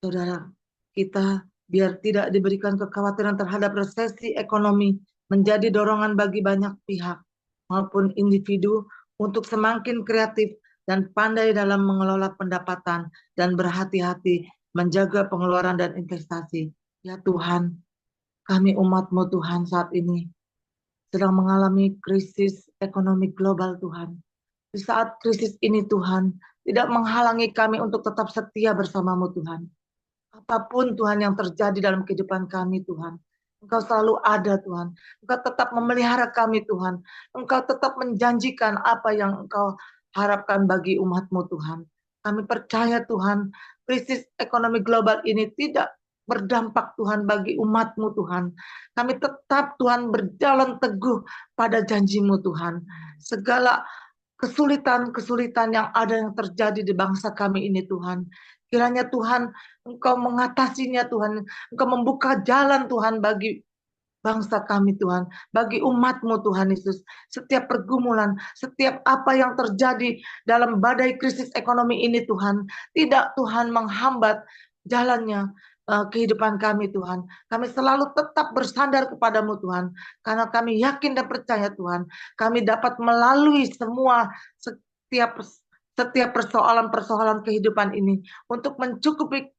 saudara, kita biar tidak diberikan kekhawatiran terhadap resesi ekonomi menjadi dorongan bagi banyak pihak maupun individu untuk semakin kreatif dan pandai dalam mengelola pendapatan dan berhati-hati menjaga pengeluaran dan investasi. Ya Tuhan, kami umat-Mu Tuhan saat ini sedang mengalami krisis ekonomi global Tuhan. Di saat krisis ini Tuhan, tidak menghalangi kami untuk tetap setia bersama-Mu Tuhan. Apapun Tuhan yang terjadi dalam kehidupan kami Tuhan, Engkau selalu ada Tuhan. Engkau tetap memelihara kami Tuhan. Engkau tetap menjanjikan apa yang Engkau harapkan bagi umat-Mu Tuhan. Kami percaya Tuhan, krisis ekonomi global ini tidak berdampak Tuhan bagi umat-Mu Tuhan. Kami tetap Tuhan berjalan teguh pada janji-Mu Tuhan. Segala kesulitan-kesulitan yang ada yang terjadi di bangsa kami ini Tuhan, kiranya Tuhan Engkau mengatasinya Tuhan, Engkau membuka jalan Tuhan bagi bangsa kami Tuhan, bagi umat-Mu Tuhan Yesus. Setiap pergumulan, setiap apa yang terjadi dalam badai krisis ekonomi ini Tuhan, tidak Tuhan menghambat jalannya kehidupan kami Tuhan. Kami selalu tetap bersandar kepadamu Tuhan, karena kami yakin dan percaya Tuhan, kami dapat melalui setiap persoalan-persoalan kehidupan ini untuk mencukupi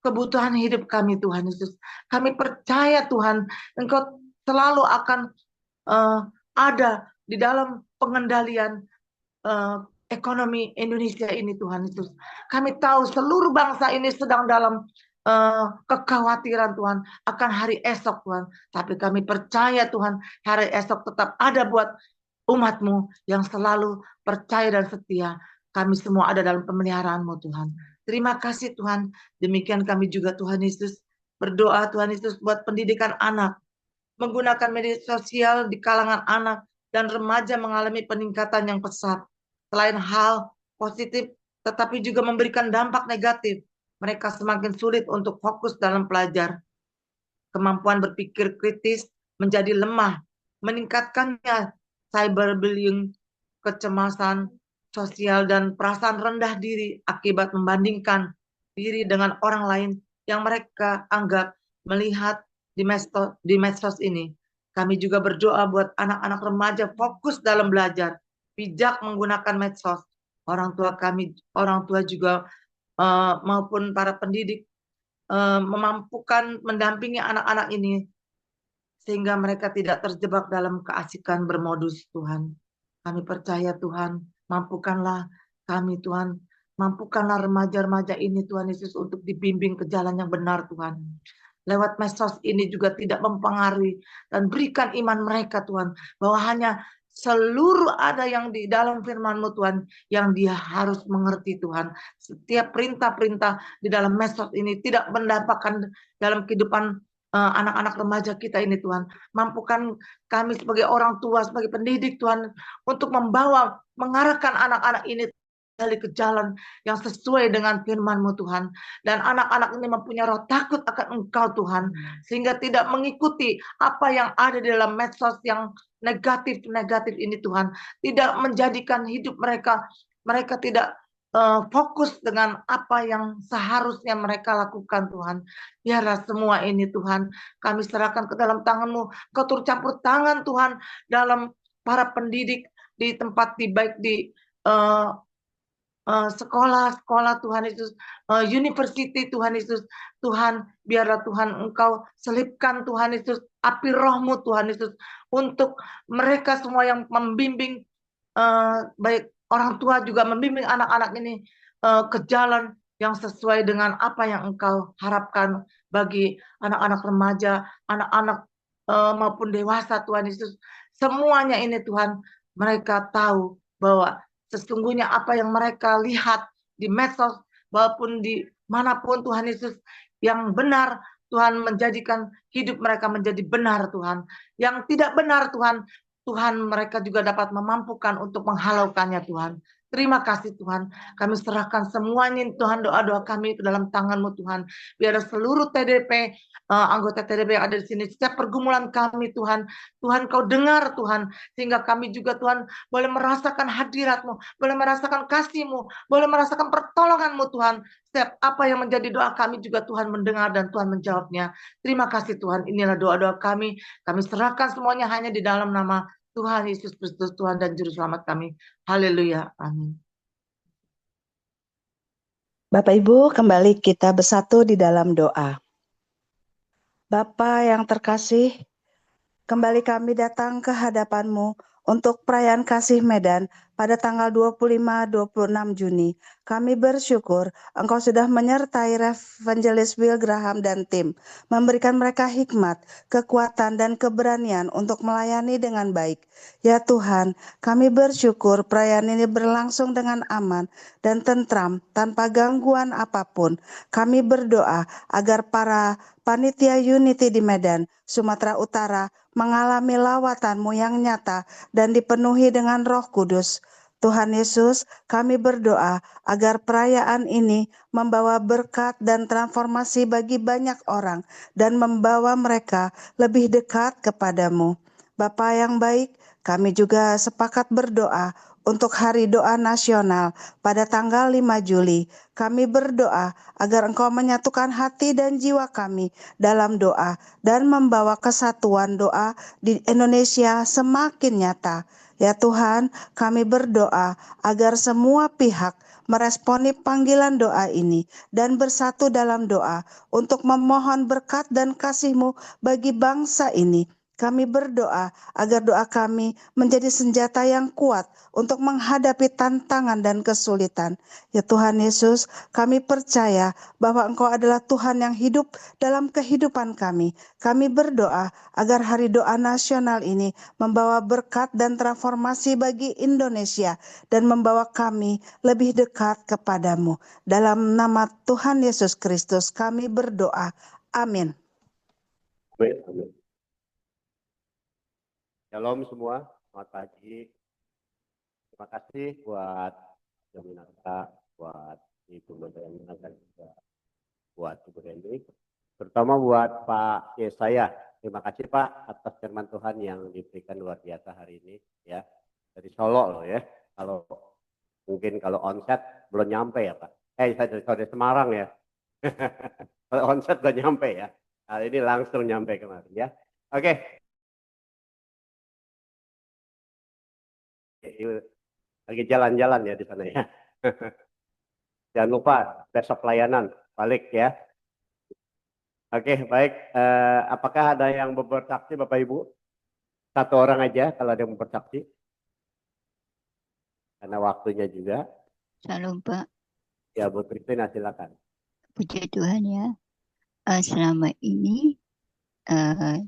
kebutuhan hidup kami Tuhan Yesus. Kami percaya Tuhan, Engkau selalu akan ada di dalam pengendalian ekonomi Indonesia ini Tuhan Yesus. Kami tahu seluruh bangsa ini sedang dalam kekhawatiran Tuhan akan hari esok Tuhan. Tapi kami percaya Tuhan, hari esok tetap ada buat umat-Mu yang selalu percaya dan setia. Kami semua ada dalam pemeliharaan-Mu Tuhan. Terima kasih Tuhan. Demikian kami juga Tuhan Yesus berdoa Tuhan Yesus buat pendidikan anak. Menggunakan media sosial di kalangan anak dan remaja mengalami peningkatan yang pesat. Selain hal positif, tetapi juga memberikan dampak negatif. Mereka semakin sulit untuk fokus dalam belajar. kemampuan berpikir kritis menjadi lemah, meningkatkannya cyberbullying, kecemasan sosial, dan perasaan rendah diri akibat membandingkan diri dengan orang lain yang mereka anggap melihat di medsos ini. Kami juga berdoa buat anak-anak remaja fokus dalam belajar, bijak menggunakan medsos. Orang tua juga maupun para pendidik memampukan mendampingi anak-anak ini sehingga mereka tidak terjebak dalam keasikan bermodus. Tuhan, kami percaya Tuhan, mampukanlah kami Tuhan, mampukanlah remaja-remaja ini Tuhan Yesus untuk dibimbing ke jalan yang benar Tuhan. Lewat medsos ini juga tidak mempengaruhi, dan berikan iman mereka Tuhan, bahwa hanya seluruh ada yang di dalam firman-Mu Tuhan yang dia harus mengerti Tuhan. Setiap perintah-perintah di dalam medsos ini tidak mendapatkan dalam kehidupan anak-anak remaja kita ini Tuhan. Mampukan kami sebagai orang tua, sebagai pendidik Tuhan, untuk mengarahkan anak-anak ini ke jalan yang sesuai dengan firman-Mu Tuhan. Dan anak-anak ini mempunyai roh takut akan Engkau Tuhan, sehingga tidak mengikuti apa yang ada di dalam medsos yang negatif-negatif ini Tuhan. Tidak menjadikan hidup mereka tidak fokus dengan apa yang seharusnya mereka lakukan Tuhan. Biarlah semua ini Tuhan kami serahkan ke dalam tangan-Mu. Kau turut campur tangan Tuhan dalam para pendidik di tempat baik di sekolah-sekolah Tuhan Yesus, university Tuhan Yesus. Tuhan, biarlah Tuhan Engkau selipkan Tuhan Yesus api roh-Mu Tuhan Yesus, untuk mereka semua yang membimbing, baik orang tua juga membimbing anak-anak ini ke jalan yang sesuai dengan apa yang Engkau harapkan bagi anak-anak remaja, anak-anak maupun dewasa Tuhan Yesus. Semuanya ini Tuhan, mereka tahu bahwa sesungguhnya apa yang mereka lihat di medsos maupun di manapun Tuhan Yesus yang benar, Tuhan menjadikan hidup mereka menjadi benar Tuhan. Yang tidak benar Tuhan mereka juga dapat memampukan untuk menghalaukannya Tuhan. Terima kasih Tuhan, kami serahkan semuanya Tuhan, doa-doa kami ke dalam tangan-Mu Tuhan. Biar seluruh TDP, anggota TDP yang ada di sini, setiap pergumulan kami Tuhan, Kau dengar Tuhan, sehingga kami juga Tuhan boleh merasakan hadirat-Mu, boleh merasakan kasih-Mu, boleh merasakan pertolongan-Mu Tuhan. Setiap apa yang menjadi doa kami juga Tuhan mendengar dan Tuhan menjawabnya. Terima kasih Tuhan, inilah doa-doa kami serahkan semuanya hanya di dalam nama Tuhan Yesus Kristus, Tuhan dan Juru Selamat kami. Haleluya. Amin. Bapak Ibu, kembali kita bersatu di dalam doa. Bapa yang terkasih, kembali kami datang ke hadapan-Mu untuk perayaan Kasih Medan pada tanggal 25-26 Juni. Kami bersyukur Engkau sudah menyertai Evangelis Will Graham dan tim, memberikan mereka hikmat, kekuatan, dan keberanian untuk melayani dengan baik. Ya Tuhan, kami bersyukur perayaan ini berlangsung dengan aman dan tentram tanpa gangguan apapun. Kami berdoa agar para panitia Unity di Medan, Sumatera Utara, mengalami lawatan-Mu yang nyata dan dipenuhi dengan Roh Kudus. Tuhan Yesus, kami berdoa agar perayaan ini membawa berkat dan transformasi bagi banyak orang dan membawa mereka lebih dekat kepadamu. Bapa yang baik, kami juga sepakat berdoa untuk Hari Doa Nasional pada tanggal 5 Juli. Kami berdoa agar Engkau menyatukan hati dan jiwa kami dalam doa dan membawa kesatuan doa di Indonesia semakin nyata. Ya Tuhan, kami berdoa agar semua pihak meresponi panggilan doa ini dan bersatu dalam doa untuk memohon berkat dan kasih-Mu bagi bangsa ini. Kami berdoa agar doa kami menjadi senjata yang kuat untuk menghadapi tantangan dan kesulitan. Ya Tuhan Yesus, kami percaya bahwa Engkau adalah Tuhan yang hidup dalam kehidupan kami. Kami berdoa agar Hari Doa Nasional ini membawa berkat dan transformasi bagi Indonesia dan membawa kami lebih dekat kepadamu. Dalam nama Tuhan Yesus Kristus kami berdoa. Amin. Amin. Shalom semua, selamat pagi. Terima kasih buat Jaminata, buat Ibu Menteri dan juga buat Ibu Reni terutama buat Pak Yesaya. Terima kasih Pak atas firman Tuhan yang diberikan luar biasa hari ini ya. Dari Solo loh ya. Kalau mungkin kalau onset belum nyampe ya Pak. Saya dari Semarang ya. Kalau onset belum nyampe ya. Hari ini langsung nyampe kemarin ya. Oke. Lagi jalan-jalan ya di sana ya. Jangan lupa besok pelayanan balik ya. Oke, baik. Apakah ada yang bersaksi Bapak Ibu? Satu orang aja kalau ada yang bersaksi. Karena waktunya juga. Shalom Pak, Ya Bu Kristina silakan. puji Tuhan ya. Selama ini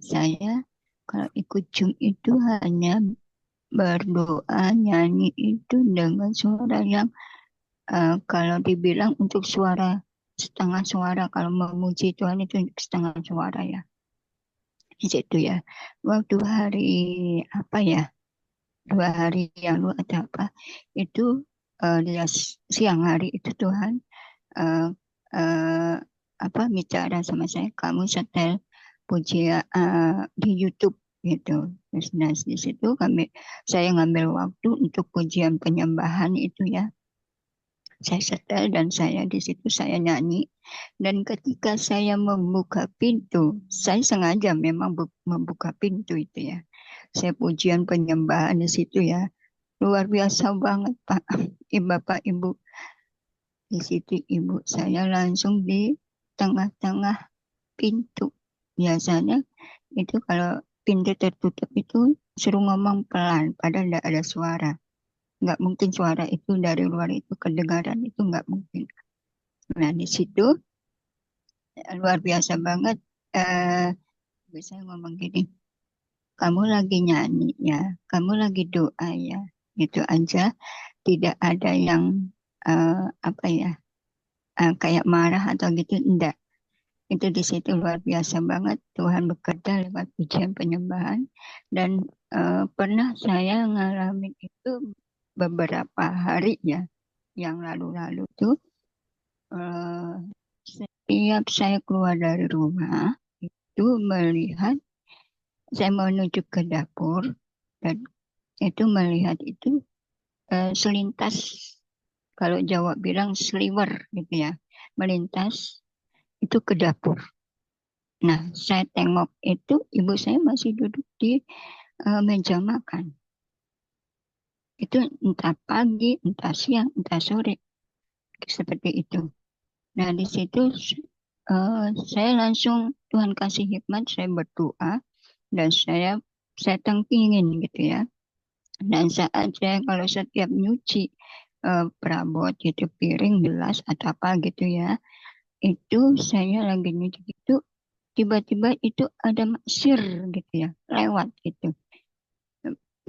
saya kalau ikut Zoom itu hanya berdoa, nyanyi itu dengan suara yang kalau dibilang untuk suara setengah suara, kalau memuji Tuhan itu setengah suara ya. Di situ ya. Waktu hari apa ya? 2 hari yang lalu atau apa? Itu siang hari itu Tuhan bicara sama saya, kamu setel pujian di YouTube gitu. Terus nah, di situ saya ngambil waktu untuk pujian penyembahan itu ya. Saya setel dan saya di situ saya nyanyi, dan ketika saya membuka pintu, saya sengaja memang membuka pintu itu ya. Saya pujian penyembahan di situ ya. Luar biasa banget Pak, Bapak Ibu. Di situ Ibu saya langsung di tengah-tengah pintu. Biasanya itu kalau pintu tertutup itu suruh ngomong pelan, padahal tidak ada suara. Nggak mungkin suara itu dari luar itu kedengaran, itu nggak mungkin. Nah di situ luar biasa banget. Saya ngomong gini, kamu lagi nyanyi ya, kamu lagi doa ya, gitu aja. Tidak ada yang kayak marah atau gitu, enggak. Itu di situ luar biasa banget. Tuhan bekerja lewat pujian penyembahan. Dan pernah saya ngalamin itu beberapa hari ya, yang lalu-lalu tuh setiap saya keluar dari rumah itu melihat, saya menuju ke dapur dan itu melihat itu selintas, kalau Jawa bilang sliver gitu ya, melintas itu ke dapur. Nah, saya tengok itu ibu saya masih duduk di meja makan. Itu entah pagi, entah siang, entah sore, seperti itu. Nah, di situ saya langsung, Tuhan kasih hikmat, saya berdoa dan saya tengkingin gitu ya. Dan saat saya kalau setiap nyuci perabot gitu, piring, gelas atau apa gitu ya, itu saya lagi nyuci itu tiba-tiba itu ada maksir gitu ya, lewat gitu.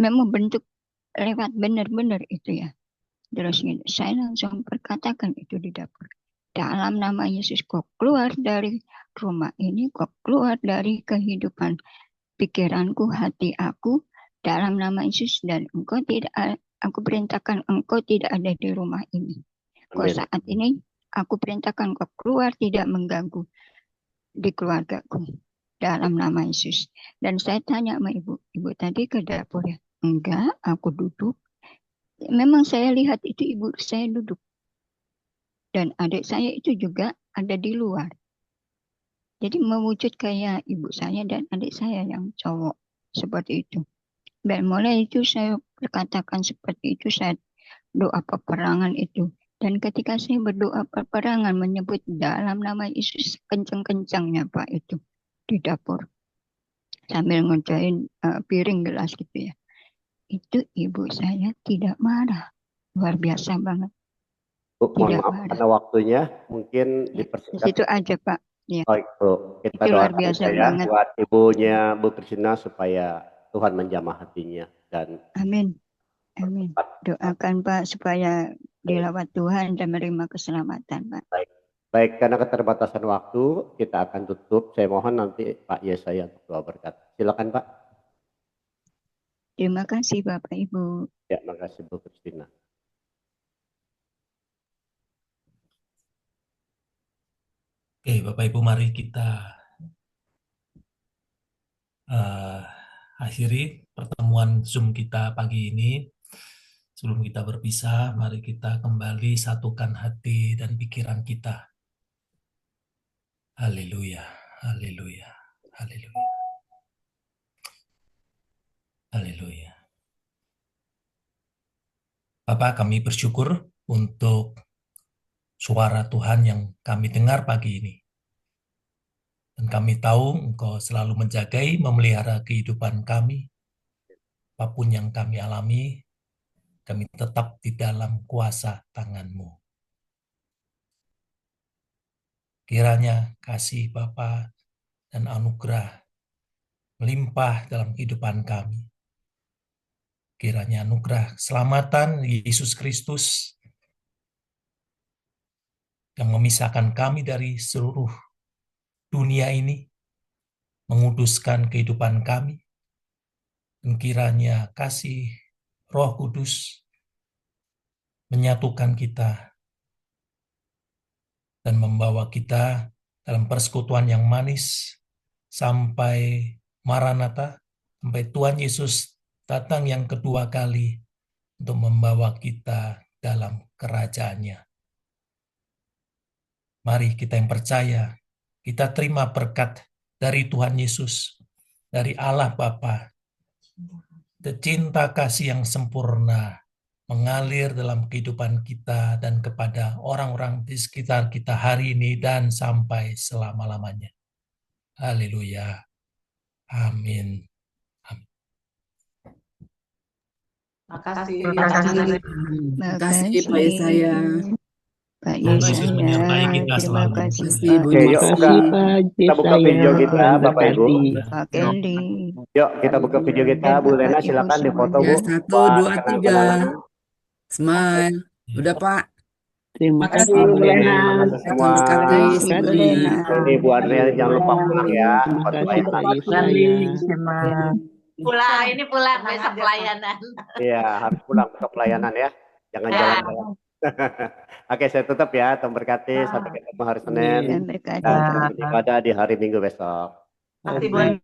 Memang bentuk lewat benar-benar itu ya. Terus gitu, saya langsung perkatakan itu di dapur. Dalam nama Yesus, kau keluar dari rumah ini, kau keluar dari kehidupan pikiranku, hati aku, dalam nama Yesus, dan engkau tidak, aku perintahkan engkau tidak ada di rumah ini. Kau saat ini aku perintahkan kau keluar, tidak mengganggu di keluargaku, dalam nama Yesus. Dan saya tanya sama ibu tadi ke dapur ya? Enggak, aku duduk. Memang saya lihat itu ibu saya duduk. Dan adik saya itu juga ada di luar. Jadi mewujud kayak ibu saya dan adik saya yang cowok. Seperti itu. Dan mulai itu saya berkatakan seperti itu, saya doa peperangan itu. Dan ketika saya berdoa peperangan menyebut dalam nama Yesus, kencang-kencangnya Pak itu di dapur. Sambil ngerjain piring gelas gitu ya. Itu ibu saya tidak marah. Luar biasa banget. Bu, mohon maaf karena waktunya mungkin ya, dipersingkat. Itu aja Pak. Ya. Baik Bu, kita itu luar doakan biasa saya banget buat ibunya Bu Kristina supaya Tuhan menjamah hatinya dan amin. Amin. Doakan Pak supaya dilawat Tuhan dan menerima keselamatan Pak. Baik, karena keterbatasan waktu kita akan tutup. Saya mohon nanti Pak Yesaya untuk doa berkat. Silakan Pak. Terima kasih Bapak Ibu. Ya, terima kasih Bu Kristina. Oke, Oke, Bapak Ibu, mari kita akhiri pertemuan Zoom kita pagi ini. Sebelum kita berpisah, mari kita kembali satukan hati dan pikiran kita. Haleluya, haleluya, haleluya, haleluya. Bapak, kami bersyukur untuk suara Tuhan yang kami dengar pagi ini. Dan kami tahu Engkau selalu menjagai, memelihara kehidupan kami. Apapun yang kami alami, kami tetap di dalam kuasa tangan-Mu. Kiranya kasih Bapa dan anugerah melimpah dalam kehidupan kami. Kiranya anugerah keselamatan Yesus Kristus yang memisahkan kami dari seluruh dunia ini, menguduskan kehidupan kami, dan kiranya kasih Roh Kudus menyatukan kita dan membawa kita dalam persekutuan yang manis sampai Maranatha, sampai Tuhan Yesus datang yang kedua kali untuk membawa kita dalam kerajaan-Nya. Mari kita yang percaya, kita terima berkat dari Tuhan Yesus, dari Allah Bapa. Cinta kasih yang sempurna mengalir dalam kehidupan kita dan kepada orang-orang di sekitar kita hari ini dan sampai selama-lamanya. Haleluya. Amin. Makasih. Makasih Pak Yesaya. Pak Semoga Yesus menyertai kita Terima selalu. kasih Makasih Pak. Bu Oke, yuk Yesaya. kita buka video kita, Bapak Ibu. Pak Kendi. Yuk kita buka video kita, Bu Lena silakan difoto Bu. Ya, 1, 2, 3. Smile. Udah Pak. Terima kasih Bu Amin. Lena. Terima kasih semua. Berkati si Bu Budi. Lena. Ini Bu Adrian jangan lupa pulang ya. Pulang besok pelayanan. Iya, harus pulang ke pelayanan ya. Jangan jalan-jalan. Oke, saya tutup ya. Tuhan berkati. Sampai ketemu hari Senin. Dan berkati. Dan ibadah di hari Minggu besok. Terima kasih Bu.